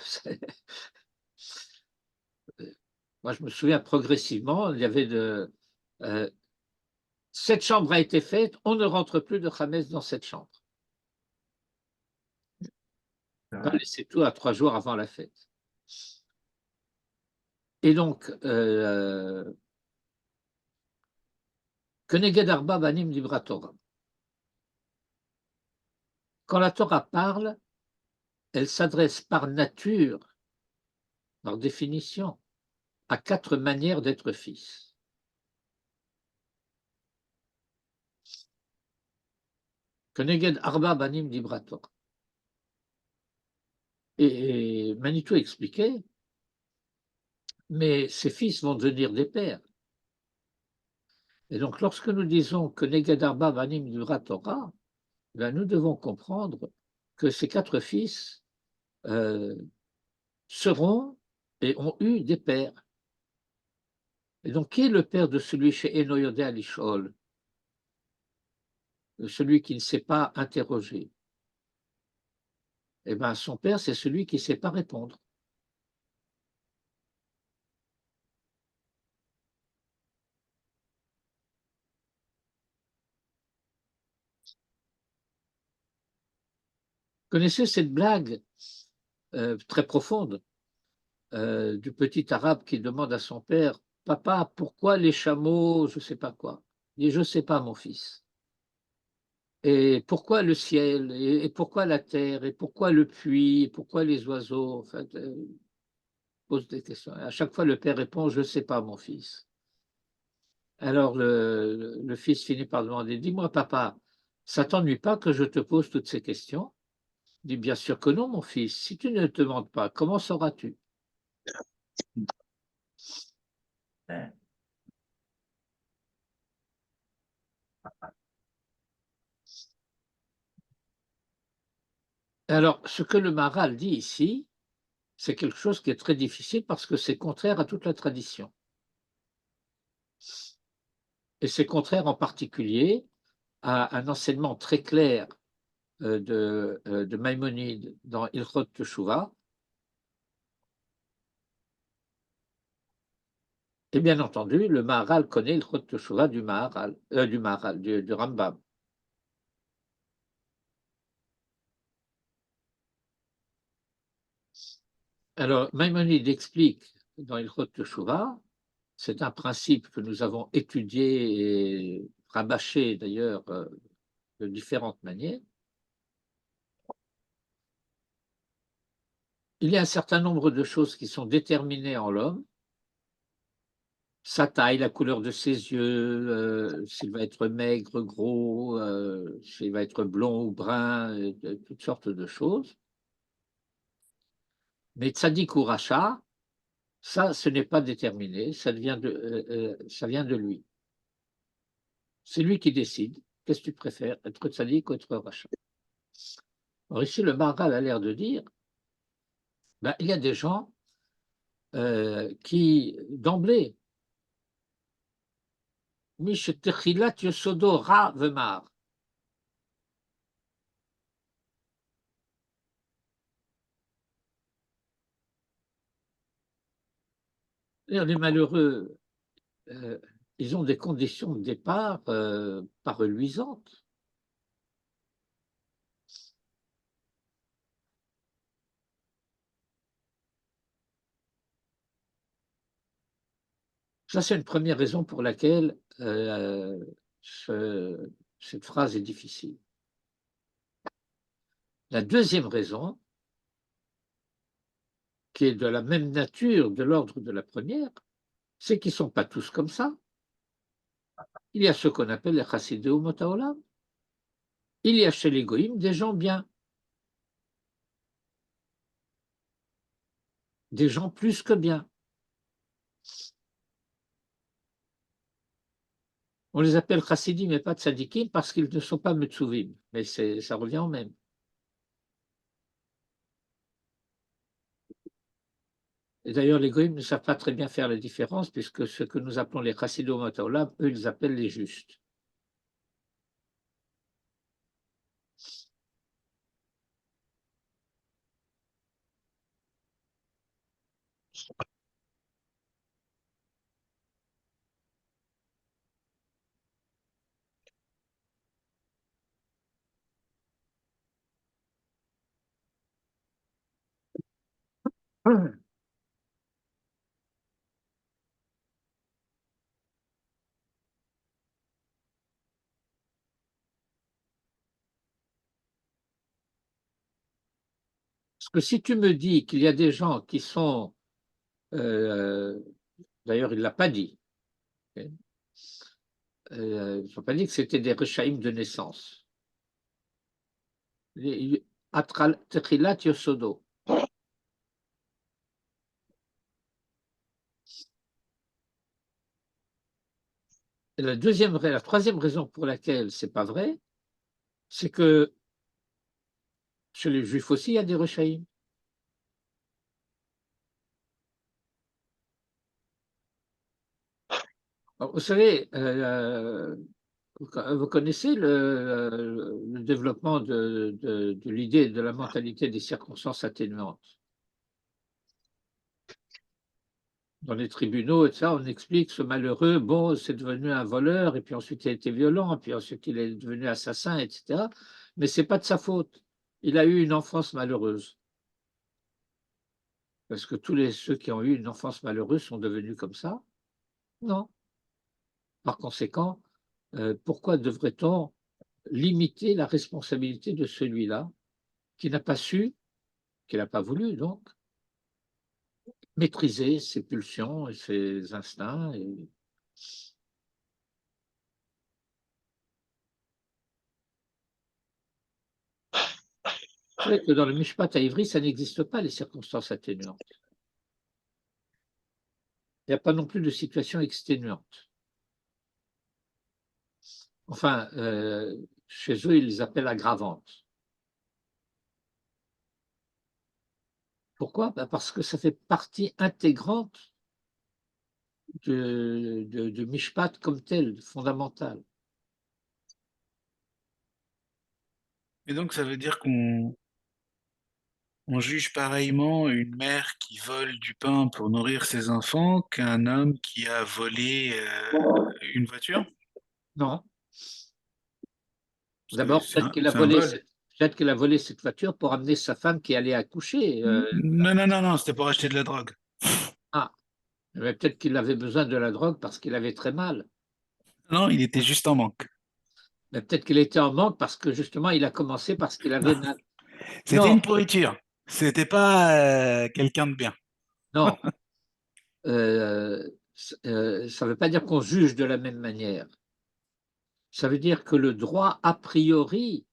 moi je me souviens progressivement, il y avait cette chambre a été faite, on ne rentre plus de Khamez dans cette chambre. Pas laisser tout à 3 jours avant la fête. Et donc, Keneged Arba Banim Dibra Torah. Quand la Torah parle, elle s'adresse par nature, par définition, à 4 manières d'être fils. Keneged Arba Banim Dibra Torah. Et Manitou expliquait, mais ces fils vont devenir des pères. Et donc, lorsque nous disons que Neged Arba Banim Dibra Torah, ben, nous devons comprendre que ces 4 fils seront et ont eu des pères. Et donc, qui est le père de celui chez Enoyodé Alishol, celui qui ne sait pas interroger? Eh bien, son père, c'est celui qui ne sait pas répondre. Vous connaissez cette blague très profonde du petit arabe qui demande à son père, « Papa, pourquoi les chameaux, je ne sais pas quoi ?» Il dit, « Je ne sais pas, mon fils. » Et pourquoi le ciel, et pourquoi la terre, et pourquoi le puits, et pourquoi les oiseaux, en fait, pose des questions. À chaque fois, le père répond, « Je ne sais pas, mon fils. » Alors le fils finit par demander, « Dis-moi, papa, ça ne t'ennuie pas que je te pose toutes ces questions ?» Il dit, « Bien sûr que non, mon fils. Si tu ne te demandes pas, comment sauras-tu » Alors, ce que le Maharal dit ici, c'est quelque chose qui est très difficile parce que c'est contraire à toute la tradition. Et c'est contraire en particulier à un enseignement très clair de Maïmonide dans Ilchot Teshuvah. Et bien entendu, le Maharal connaît Ilchot Teshuvah du Rambam. Alors, Maïmonide explique dans Ilchot Teshuvah, c'est un principe que nous avons étudié et rabâché d'ailleurs de différentes manières. Il y a un certain nombre de choses qui sont déterminées en l'homme, sa taille, la couleur de ses yeux, s'il va être maigre, gros, s'il va être blond ou brun, toutes sortes de choses. Mais tzaddik ou racha, ça, ce n'est pas déterminé, ça vient de lui. C'est lui qui décide. Qu'est-ce que tu préfères, être tzaddik ou être racha? Alors ici, le Maharal a l'air de dire, ben, il y a des gens qui, d'emblée, משתחילת יסודו רע ומר. Les malheureux, ils ont des conditions de départ pas reluisantes. Ça, c'est une première raison pour laquelle cette phrase est difficile. La deuxième raison, qui est de la même nature, de l'ordre de la première, c'est qu'ils ne sont pas tous comme ça. Il y a ce qu'on appelle les chassidé ou motaolam. Il y a chez les goïms des gens bien, des gens plus que bien. On les appelle chassidim mais pas tzadikim parce qu'ils ne sont pas metzuvim, mais ça revient au même. Et d'ailleurs, les goïms ne savent pas très bien faire la différence puisque ce que nous appelons les chassidé ou motaolam, eux, ils appellent les justes. Parce que si tu me dis qu'il y a des gens qui sont, d'ailleurs il ne l'a pas dit, ils n'ont pas dit que c'était des rechaïm de naissance. Techilat yosodo. Et la troisième raison pour laquelle ce n'est pas vrai, c'est que chez les Juifs aussi, il y a des rechaïm. Vous savez, vous connaissez le développement de l'idée de la mentalité des circonstances atténuantes. Dans les tribunaux, et ça, on explique ce malheureux, bon, c'est devenu un voleur, et puis ensuite il a été violent, et puis ensuite il est devenu assassin, etc. Mais ce n'est pas de sa faute. Il a eu une enfance malheureuse. Parce que ceux qui ont eu une enfance malheureuse sont devenus comme ça? Non. Par conséquent, pourquoi devrait-on limiter la responsabilité de celui-là qui n'a pas su, qui n'a pas voulu, donc, maîtriser ses pulsions et ses instincts Vous savez que dans le Mishpat à Ivry, ça n'existe pas, les circonstances atténuantes. Il n'y a pas non plus de situation exténuante. Enfin, chez eux, ils les appellent aggravantes. Pourquoi? Parce que ça fait partie intégrante de Mishpat comme tel, fondamental. Et donc, ça veut dire qu'on juge pareillement une mère qui vole du pain pour nourrir ses enfants qu'un homme qui a volé une voiture? Non. Parce que D'abord, c'est un vol. peut-être qu'il a volé cette voiture pour amener sa femme qui allait accoucher. Non, non, non, non, c'était pour acheter de la drogue. Ah, mais peut-être qu'il avait besoin de la drogue parce qu'il avait très mal. Non, il était juste en manque. Mais peut-être qu'il était en manque parce que justement, il a commencé parce qu'il avait mal. C'était Non, une pourriture. C'était pas quelqu'un de bien. non. Ça ne veut pas dire qu'on juge de la même manière. Ça veut dire que le droit, a priori,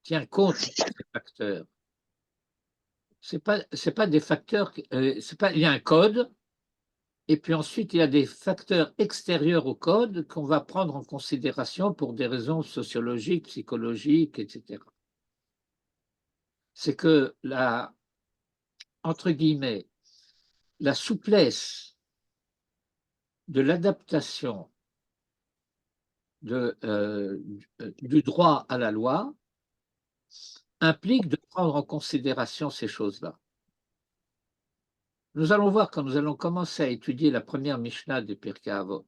tient compte de ces facteurs. C'est pas des facteurs, il y a un code, et puis ensuite il y a des facteurs extérieurs au code qu'on va prendre en considération pour des raisons sociologiques, psychologiques, etc. C'est que entre guillemets, la souplesse de l'adaptation du droit à la loi implique de prendre en considération ces choses-là. Nous allons voir quand nous allons commencer à étudier la première Mishnah des Pirkei Avot.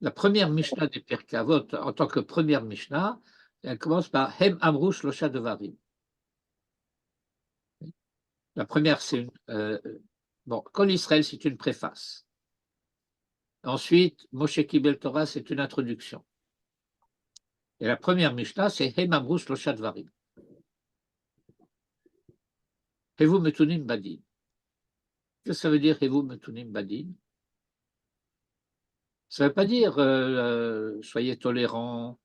La première Mishnah des Pirkei Avot, en tant que première Mishnah, elle commence par Hem Amru Shlosha Devarim. La première, c'est bon, Kol Israël, c'est une préface. Ensuite, Moshe Kibel Torah, c'est une introduction. Et la première Mishnah, c'est Hem Amru Shlosha Devarim. Hevu Metunim Badin. Qu'est-ce que ça veut dire Hevu Metunim Badin? Ça ne veut pas dire soyez tolérants,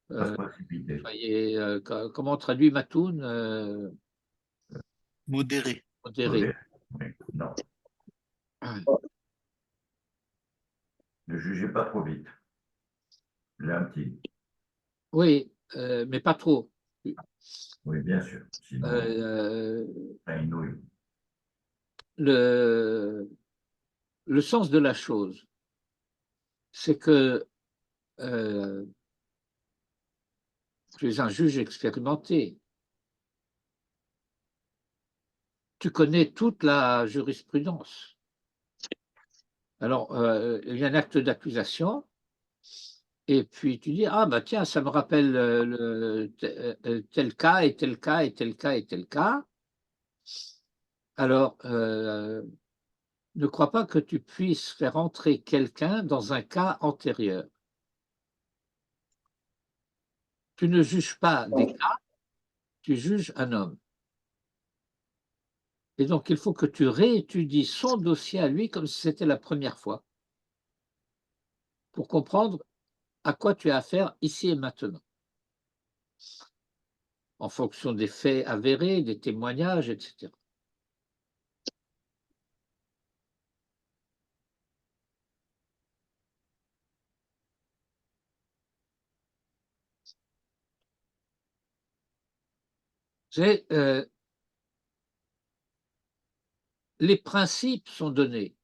Pas se précipiter. soyez, comment on traduit Matoun Modéré. modéré. Oui, non. Ne jugez pas trop vite. Gentil. Oui, mais pas trop. Oui, bien sûr. Sinon, c'est une nouille. Le sens de la chose, c'est que tu es un juge expérimenté. Tu connais toute la jurisprudence. Alors, il y a un acte d'accusation, et puis tu dis, ah bah tiens, ça me rappelle tel cas et tel cas et tel cas et tel cas. Alors, ne crois pas que tu puisses faire entrer quelqu'un dans un cas antérieur. Tu ne juges pas des cas, tu juges un homme. Et donc, il faut que tu réétudies son dossier à lui comme si c'était la première fois, pour comprendre à quoi tu as affaire ici et maintenant, en fonction des faits avérés, des témoignages, etc. Les principes sont donnés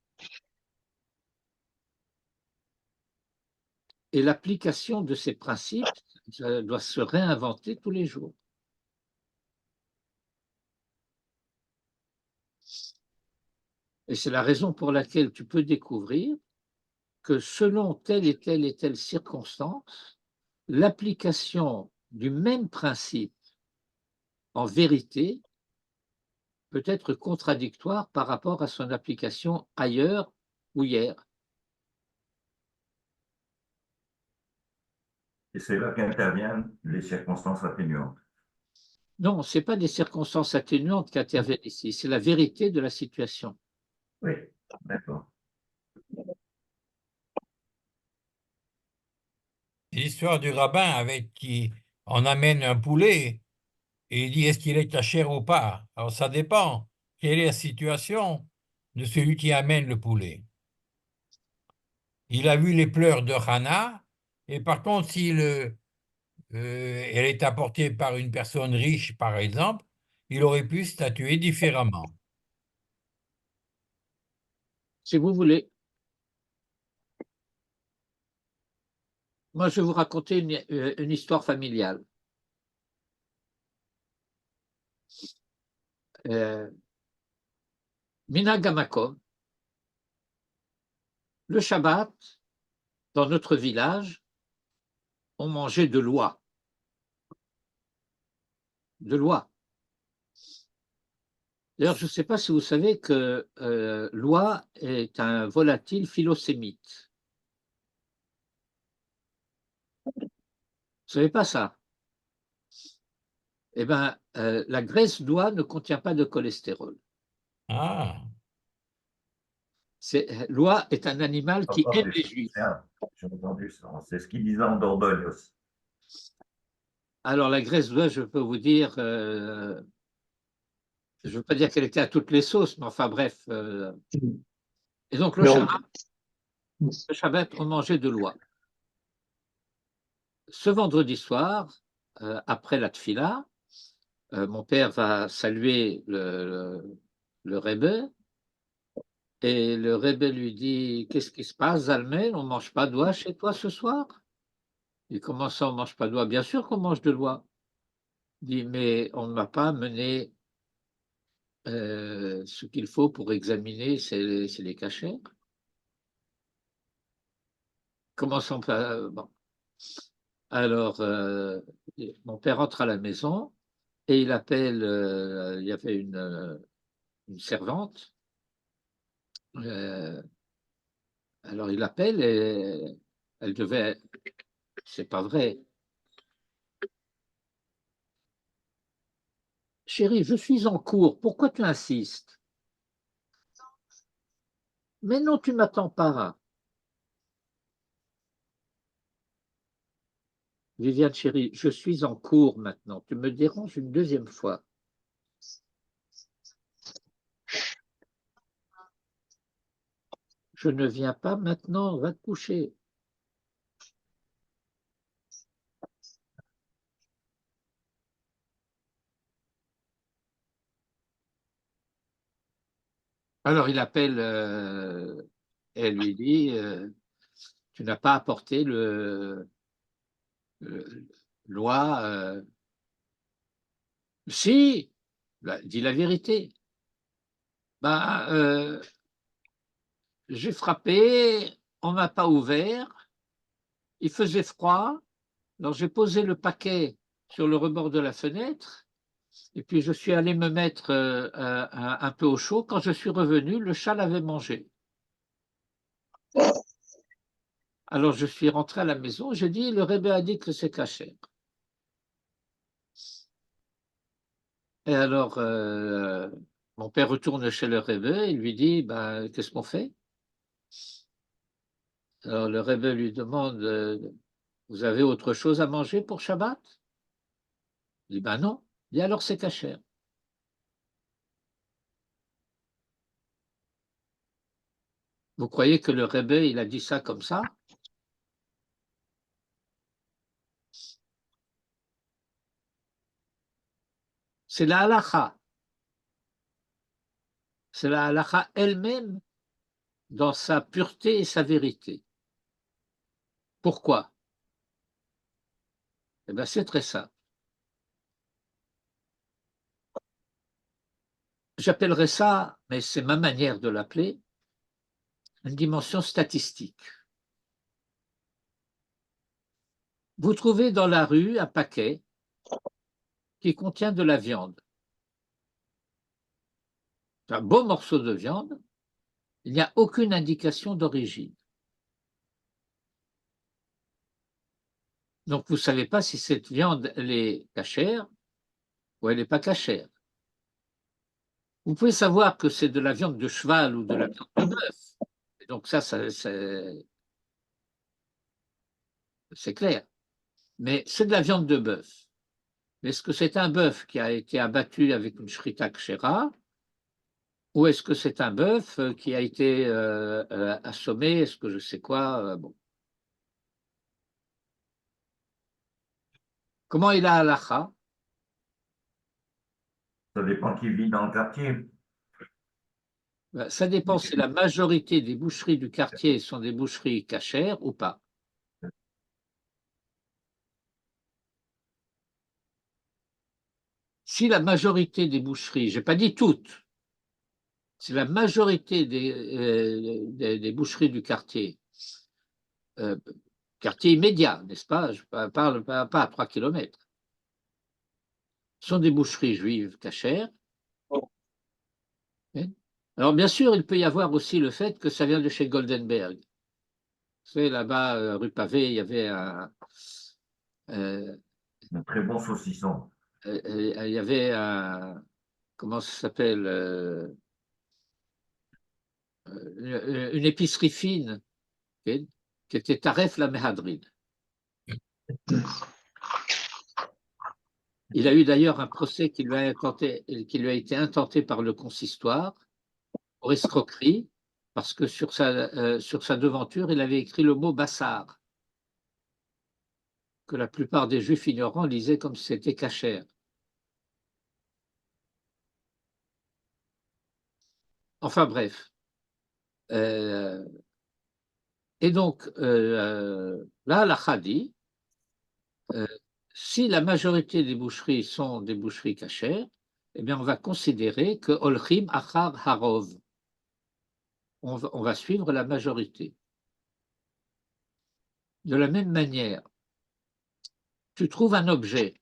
et l'application de ces principes doit se réinventer tous les jours. Et c'est la raison pour laquelle tu peux découvrir que selon telle et telle et telle circonstance, l'application du même principe en vérité peut être contradictoire par rapport à son application ailleurs ou hier. Et c'est là qu'interviennent les circonstances atténuantes. Non, ce n'est pas des circonstances atténuantes qui interviennent ici, c'est la vérité de la situation. Oui, d'accord. L'histoire du rabbin avec qui on amène un poulet et il dit est-ce qu'il est cachère ou pas? Alors ça dépend. Quelle est la situation de celui qui amène le poulet? Il a vu les pleurs de Hana et par contre, si elle est apportée par une personne riche, par exemple, il aurait pu statuer différemment. Si vous voulez. Moi, je vais vous raconter une histoire familiale. Minhag HaMakom, le Shabbat, dans notre village, on mangeait de l'oie. De l'oie. D'ailleurs, je ne sais pas si vous savez que l'oie est un volatile phylosémite. Vous ne savez pas ça? Eh bien, la graisse d'oie ne contient pas de cholestérol. Ah, L'oie est un animal qui Entendu, aime les juifs. j'ai entendu ça. C'est ce qu'ils disaient en Dordogne aussi. Alors, la graisse d'oie, je peux vous dire, je ne veux pas dire qu'elle était à toutes les sauces, mais enfin bref. Et donc, le Shabbat, on mangeait de l'oie. Ce vendredi soir, après la tfila, mon père va saluer le Rebbe Et le Rebbe lui dit, qu'est-ce qui se passe, Zalmen? On ne mange pas d'oie chez toi ce soir? Et comment ça, on ne mange pas d'oie? Bien sûr qu'on mange de l'oie. Il dit, mais on ne m'a pas amené ce qu'il faut pour examiner, c'est les cachers. Comment ça, bon. Alors, mon père entre à la maison et il appelle, il y avait une servante. Alors il appelle et elle devait, c'est pas vrai. Chérie, je suis en cours, pourquoi tu insistes? Mais non, tu m'attends pas. Viviane, chérie, je suis en cours maintenant, tu me déranges une deuxième fois. Je ne viens pas maintenant, va te coucher. Alors il appelle, elle lui dit, tu n'as pas apporté le loi. Si, bah, dis la vérité. Bah, j'ai frappé, on m'a pas ouvert, il faisait froid, alors j'ai posé le paquet sur le rebord de la fenêtre, et puis je suis allé me mettre un peu au chaud. Quand je suis revenu, le chat l'avait mangé. Alors je suis rentré à la maison, j'ai dit, le Rebbe a dit que c'est cachère. Et alors, mon père retourne chez le Rebbe, il lui dit, ben, qu'est-ce qu'on fait? Alors le Rebbe lui demande, vous avez autre chose à manger pour Shabbat? Il dit, ben non. Il dit, alors c'est cachère. Vous croyez que le Rebbe, il a dit ça comme ça? C'est la halacha. C'est la halacha elle-même dans sa pureté et sa vérité. Pourquoi? Eh bien, c'est très simple. J'appellerais ça, mais c'est ma manière de l'appeler, une dimension statistique. Vous trouvez dans la rue un paquet qui contient de la viande. C'est un beau morceau de viande, il n'y a aucune indication d'origine. Donc, vous ne savez pas si cette viande, elle est cachère ou elle n'est pas cachère. Vous pouvez savoir que c'est de la viande de cheval ou de la viande de bœuf. Et donc ça c'est clair. Mais c'est de la viande de bœuf. Est-ce que c'est un bœuf qui a été abattu avec une shrita kshera ou est-ce que c'est un bœuf qui a été assommé, est-ce que je sais quoi bon. Comment il a halacha? Ça dépend qui vit dans le quartier. Ça dépend si la majorité des boucheries du quartier sont des boucheries cachères ou pas. Si la majorité des boucheries, je n'ai pas dit toutes, si la majorité des boucheries du quartier, quartier immédiat, n'est-ce pas? Je ne parle pas à 3 kilomètres, sont des boucheries juives cachères. Alors, bien sûr, il peut y avoir aussi le fait que ça vient de chez Goldenberg. Vous savez, là-bas, rue Pavée, il y avait un très bon saucisson. Il y avait un, comment ça s'appelle, une épicerie fine qui était Taref la Mehadrin. Il a eu d'ailleurs un procès qui lui a été intenté par le consistoire pour escroquerie, parce que sur sa devanture, il avait écrit le mot Bassar, que la plupart des juifs ignorants lisaient comme si c'était cachère. Enfin bref. Et donc, là, la dit, si la majorité des boucheries sont des boucheries cachères, eh bien, on va considérer que Olchim Achar Harov. On va suivre la majorité. De la même manière, tu trouves un objet,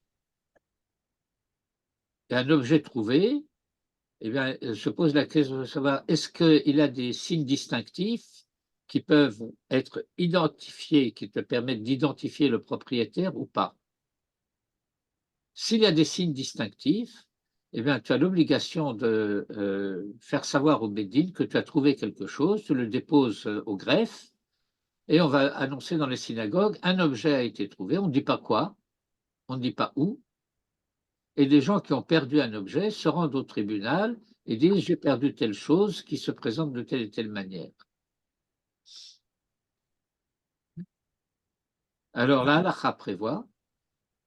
et un objet trouvé, eh bien, se pose la question de savoir est-ce qu'il a des signes distinctifs qui peuvent être identifiés, qui te permettent d'identifier le propriétaire ou pas. S'il y a des signes distinctifs, eh bien, tu as l'obligation de faire savoir au Bédine que tu as trouvé quelque chose, tu le déposes au greffe, et on va annoncer dans les synagogues, un objet a été trouvé, on ne dit pas quoi, on ne dit pas où, et des gens qui ont perdu un objet se rendent au tribunal et disent j'ai perdu telle chose qui se présente de telle et telle manière. Alors la halakha prévoit,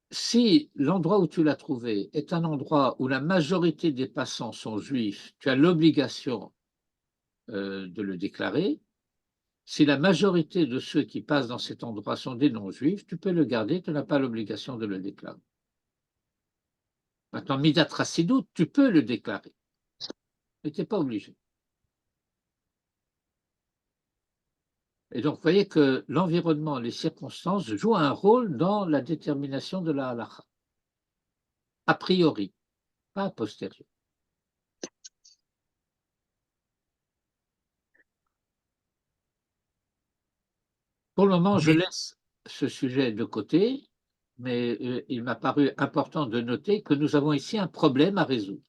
si l'endroit où tu l'as trouvé est un endroit où la majorité des passants sont juifs, tu as l'obligation de le déclarer. Si la majorité de ceux qui passent dans cet endroit sont des non-juifs, tu peux le garder, tu n'as pas l'obligation de le déclarer. Maintenant, Midat Chassidut, tu peux le déclarer, mais tu n'es pas obligé. Et donc, vous voyez que l'environnement, les circonstances jouent un rôle dans la détermination de la halakha. A priori, pas a posteriori. Pour le moment, je laisse ce sujet de côté, mais il m'a paru important de noter que nous avons ici un problème à résoudre.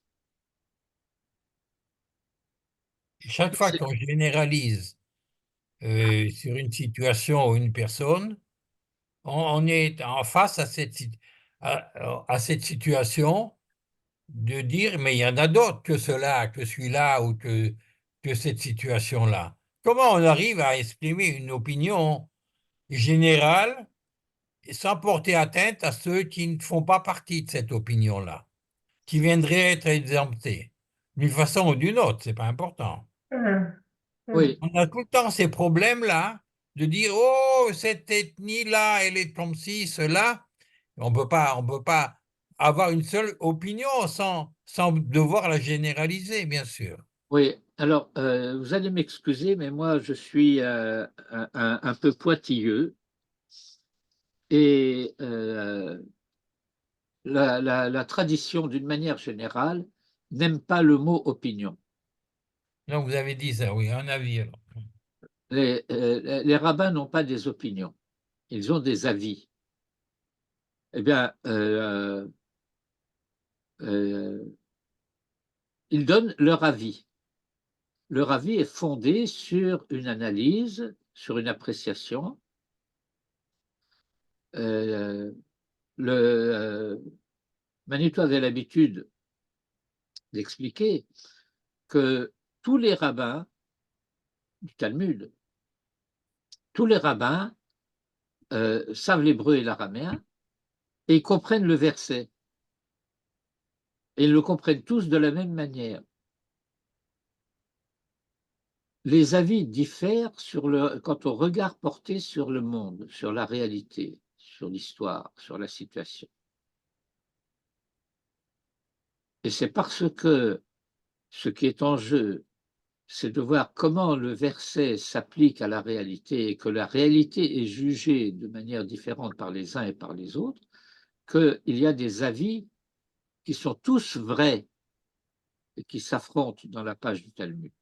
Chaque fois qu'on généralise sur une situation ou une personne, on est en face à à cette situation de dire, mais il y en a d'autres que cela, que celui-là ou que cette situation-là. Comment on arrive à exprimer une opinion générale sans porter atteinte à ceux qui ne font pas partie de cette opinion-là, qui viendraient être exemptés d'une façon ou d'une autre, c'est pas important. Oui, On a tout le temps ces problèmes-là de dire, oh, cette ethnie-là, elle est comme ci, cela. On peut pas avoir une seule opinion sans devoir la généraliser, bien sûr. oui. Alors, vous allez m'excuser, mais moi, je suis un peu pointilleux et la tradition, d'une manière générale, n'aime pas le mot opinion. Donc, vous avez dit ça, oui, un avis. Alors. Les rabbins n'ont pas des opinions, ils ont des avis. Eh bien, ils donnent leur avis. Leur avis est fondé sur une analyse, sur une appréciation. Manitou avait l'habitude d'expliquer que tous les rabbins du Talmud, tous les rabbins savent l'hébreu et l'araméen et ils comprennent le verset. Et ils le comprennent tous de la même manière. Les avis diffèrent quant au regard porté sur le monde, sur la réalité, sur l'histoire, sur la situation. Et c'est parce que ce qui est en jeu, c'est de voir comment le verset s'applique à la réalité et que la réalité est jugée de manière différente par les uns et par les autres, qu'il y a des avis qui sont tous vrais et qui s'affrontent dans la page du Talmud.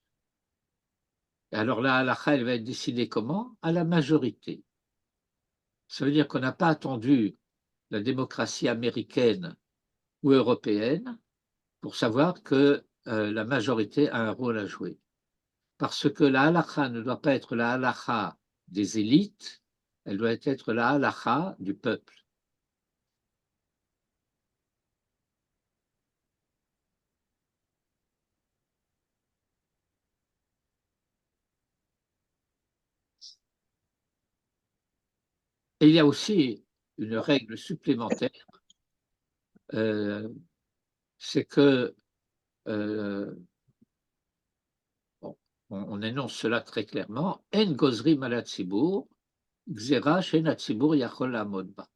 Et alors la halakha, elle va être décidée comment? À la majorité. Ça veut dire qu'on n'a pas attendu la démocratie américaine ou européenne pour savoir que la majorité a un rôle à jouer. Parce que la halakha ne doit pas être la halakha des élites, elle doit être la halakha du peuple. Et il y a aussi une règle supplémentaire, c'est que bon, on énonce cela très clairement, En gozrim ala tzibur, gzera she'en hatzibur yachol la'amod ba.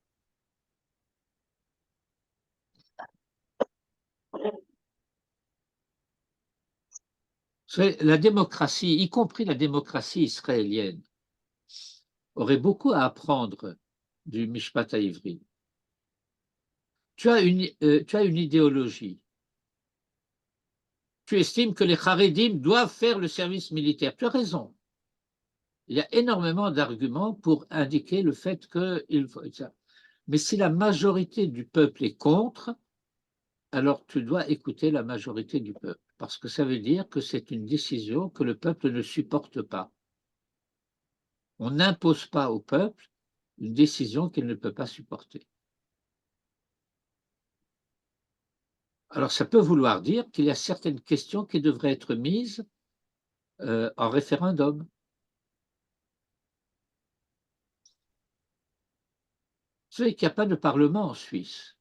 La démocratie, y compris la démocratie israélienne, aurait beaucoup à apprendre du Mishpat haïvri. Tu as une idéologie. Tu estimes que les Haredim doivent faire le service militaire. Tu as raison. Il y a énormément d'arguments pour indiquer le fait qu'il faut ça. Mais si la majorité du peuple est contre, alors tu dois écouter la majorité du peuple, parce que ça veut dire que c'est une décision que le peuple ne supporte pas. On n'impose pas au peuple une décision qu'il ne peut pas supporter. Alors ça peut vouloir dire qu'il y a certaines questions qui devraient être mises en référendum. Vous savez qu'il n'y a pas de parlement en Suisse.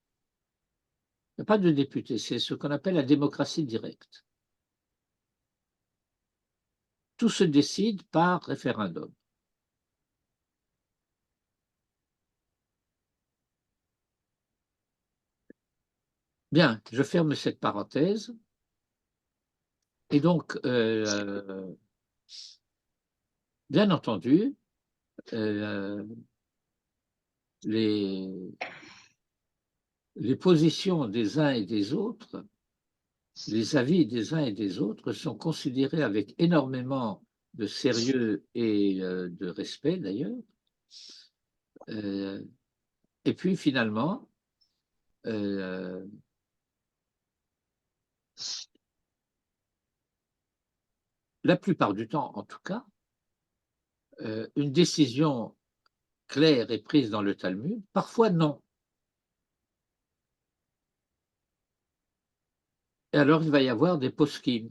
Il n'y a pas de députés. C'est ce qu'on appelle la démocratie directe. Tout se décide par référendum. Bien, je ferme cette parenthèse. Et donc, bien entendu, les positions des uns et des autres, les avis des uns et des autres sont considérés avec énormément de sérieux et de respect d'ailleurs. Et puis finalement, la plupart du temps en tout cas, une décision claire est prise dans le Talmud, parfois non. Et alors il va y avoir des poskim,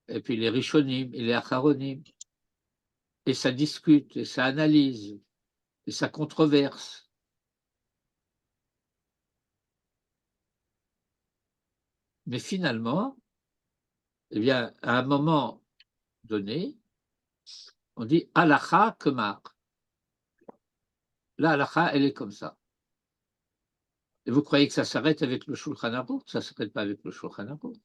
et puis les rishonim et les acharonim, et ça discute, et ça analyse, et ça controverse. Mais finalement, eh bien, à un moment donné, on dit halacha kemar. La halacha, elle est comme ça. Et vous croyez que ça s'arrête avec le Shulchan Aruch? Ça ne s'arrête pas avec le Shulchan Aruch.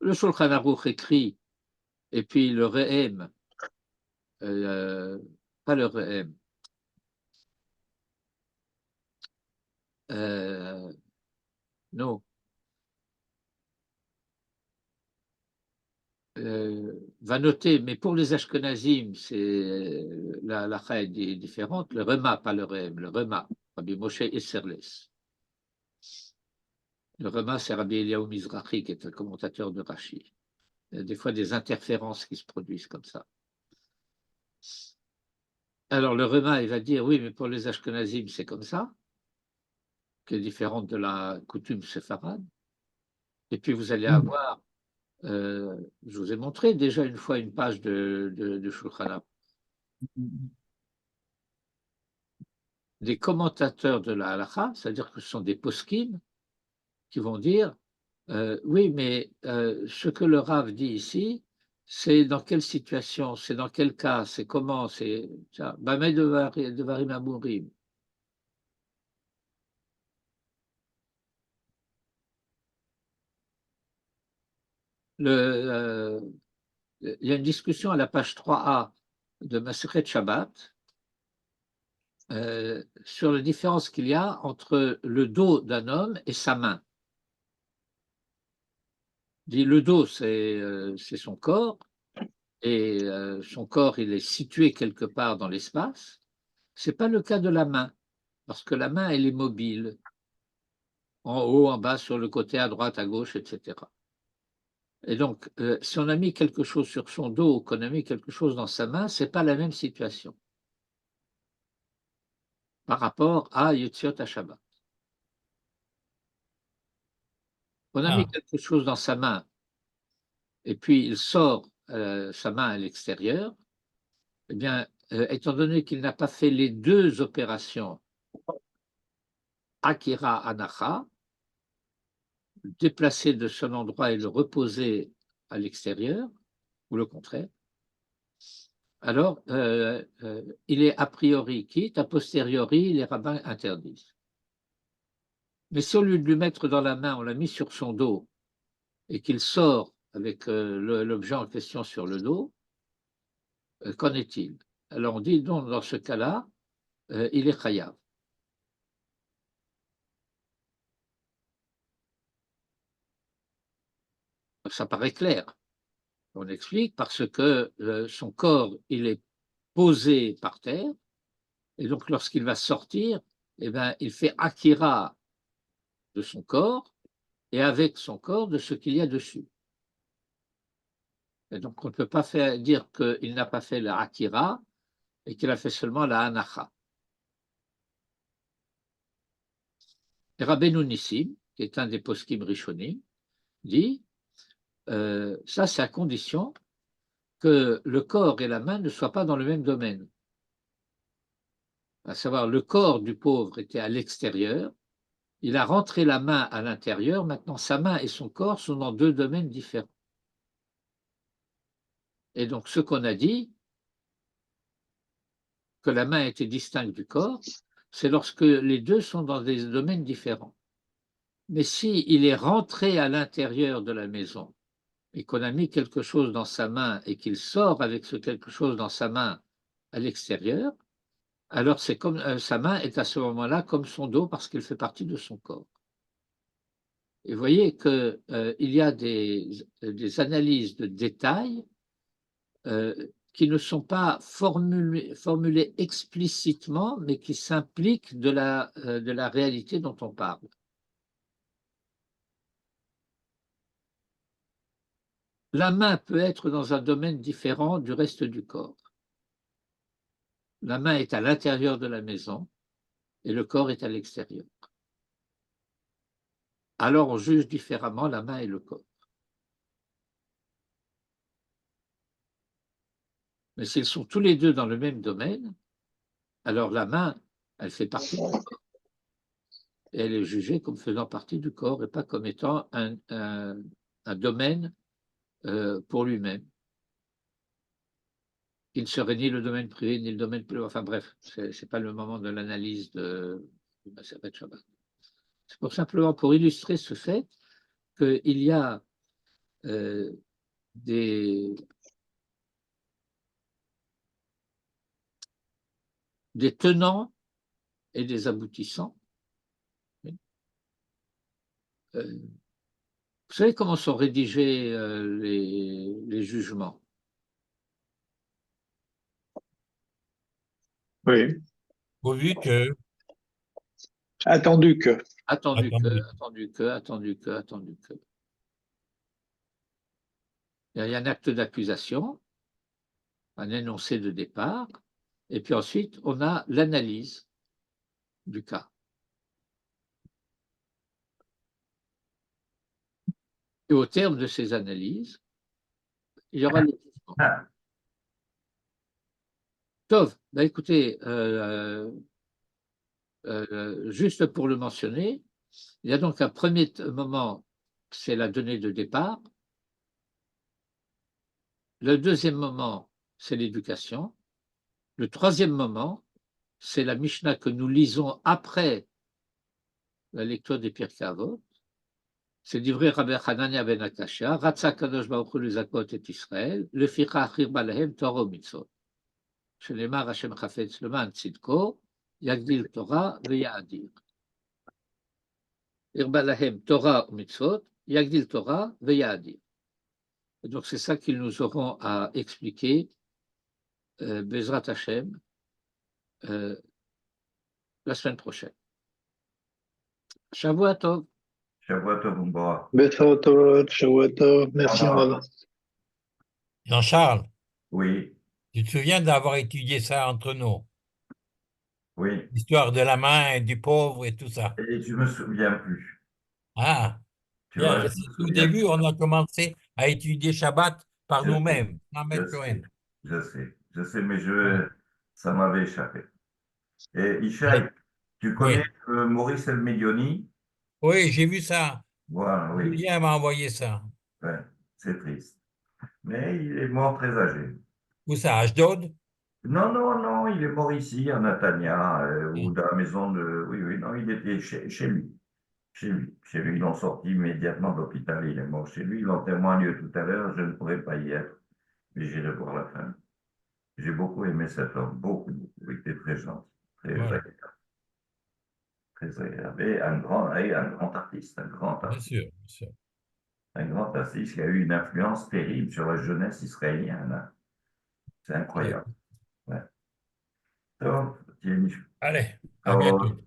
Le Shulchan Aruch écrit, et puis le Rehem, pas le Rehem, non, va noter, mais pour les Ashkenazim, c'est la halakha est différente. Le Rema, pas le Rehem, le Rema, Rabbi Moshe Isserles. Le Rema, c'est Rabbi Eliyahu Mizrahi, qui est un commentateur de Rashi. Il y a des fois des interférences qui se produisent comme ça. Alors le Rema, il va dire, oui, mais pour les Ashkenazim, c'est comme ça, qui est différente de la coutume séfarade. Et puis vous allez avoir, je vous ai montré déjà une fois une page de Shulchan Aruch. Des commentateurs de la halakha, c'est-à-dire que ce sont des poskim, qui vont dire oui, mais ce que le Rav dit ici, c'est dans quelle situation, c'est dans quel cas, c'est comment, c'est ça. Bamei devarim amurim. Il y a une discussion à la page 3a de Masechet Shabbat sur la différence qu'il y a entre le dos d'un homme et sa main. Le dos, c'est son corps, et son corps, il est situé quelque part dans l'espace. Ce n'est pas le cas de la main, parce que la main, elle est mobile, en haut, en bas, sur le côté, à droite, à gauche, etc. Et donc, si on a mis quelque chose sur son dos ou qu'on a mis quelque chose dans sa main, ce n'est pas la même situation par rapport à Yotziot HaShabbat. On a mis quelque chose dans sa main, et puis il sort sa main à l'extérieur, eh bien, étant donné qu'il n'a pas fait les deux opérations, Akira Anacha, le déplacer de son endroit et le reposer à l'extérieur, ou le contraire, alors il est a priori quitte, a posteriori, les rabbins interdisent. Mais si au lieu de lui mettre dans la main, on l'a mis sur son dos et qu'il sort avec l'objet en question sur le dos, qu'en est-il? Alors on dit donc dans ce cas-là, il est chayav. Ça paraît clair. On explique parce que son corps, il est posé par terre, et donc lorsqu'il va sortir, eh ben, il fait akira de son corps, et avec son corps de ce qu'il y a dessus. Et donc on ne peut pas dire qu'il n'a pas fait la akira et qu'il a fait seulement la anacha. Et Rabbeinu Nissim, qui est un des poskim rishonim, dit ça c'est à condition que le corps et la main ne soient pas dans le même domaine. À savoir, le corps du pauvre était à l'extérieur, il a rentré la main à l'intérieur, maintenant sa main et son corps sont dans deux domaines différents. Et donc ce qu'on a dit, que la main était distincte du corps, c'est lorsque les deux sont dans des domaines différents. Mais si il est rentré à l'intérieur de la maison et qu'on a mis quelque chose dans sa main et qu'il sort avec ce quelque chose dans sa main à l'extérieur, alors c'est comme sa main est à ce moment-là comme son dos parce qu'elle fait partie de son corps. Et vous voyez qu'il y a des analyses de détails qui ne sont pas formulées explicitement, mais qui s'impliquent de la réalité dont on parle. La main peut être dans un domaine différent du reste du corps. La main est à l'intérieur de la maison et le corps est à l'extérieur. Alors on juge différemment la main et le corps. Mais s'ils sont tous les deux dans le même domaine, alors la main, elle fait partie du corps. Et elle est jugée comme faisant partie du corps et pas comme étant un domaine pour lui-même. Il ne serait ni le domaine privé ni le domaine public. Enfin bref, ce n'est pas le moment de l'analyse de Maseret Shabbat. C'est pour simplement pour illustrer ce fait qu'il y a des tenants et des aboutissants. Vous savez comment sont rédigés les jugements? Oui. Pourvu que, Attendu que. Attendu que, attendez, attendu que, attendu que, attendu que. Il y a un acte d'accusation, un énoncé de départ, et puis ensuite on a l'analyse du cas. Et au terme de ces analyses, il y aura le jugement. Ah, Tov, bah écoutez, juste pour le mentionner, il y a donc un premier moment, c'est la donnée de départ. Le deuxième moment, c'est l'éducation. Le troisième moment, c'est la Mishnah que nous lisons après la lecture des Pirkei Avot. C'est d'ivrei Rabbi Hanania ben Akashia, Ratza Kadosh Baruch Hu lezakot et Israël, lefichach hirba lahem Torah u'mitzvot. שנאמר השם חפץ למען צדקו, יגדיל תורה ויאדיר. הרבה להם תורה ומצוות, יגדיל תורה ויאדיר. Et donc c'est ça qu'ils nous auront à expliquer, Bezrat Hashem, la semaine prochaine. Shavua Tov. Shavuot Tov Umbra. Betratot, Shavuot, merci Ah. Rav. Jean-Charles, Oui, tu te souviens d'avoir étudié ça entre nous, oui. l'histoire de la main et du pauvre et tout ça. Et je me souviens plus. Ah, Tu bien, vois, et je me au souviens début, plus. on a commencé à étudier Shabbat par Je sais, nous-mêmes, sans je mettre Cohen. sais, je sais, mais Ouais. ça m'avait échappé. Et Mais- Ishaï, tu connais Oui, Maurice El Medioni? oui, j'ai vu ça Voilà, oui. Julien m'a envoyé ça. Ouais, c'est triste. Mais il est mort très âgé. Où ça, à Ashdod? Non, non, non, il est mort ici, à Natania, ou Hein. dans la maison de... Oui, oui, non, il était chez lui. Chez lui. Chez lui, ils l'ont sorti immédiatement de l'hôpital. Il est mort chez lui. Il en témoigne tout à l'heure. Je ne pourrais pas y être, mais j'irai voir la fin. J'ai beaucoup aimé cet homme. Beaucoup, beaucoup. Il était très gentil, très Voilà, agréable. Très agréable. Et un grand artiste, un grand bien artiste. sûr, bien sûr. Un grand artiste qui a eu une influence terrible sur la jeunesse israélienne, hein. C'est Ouais. incroyable. Ouais. Donc, Thierry, Allez, à bientôt.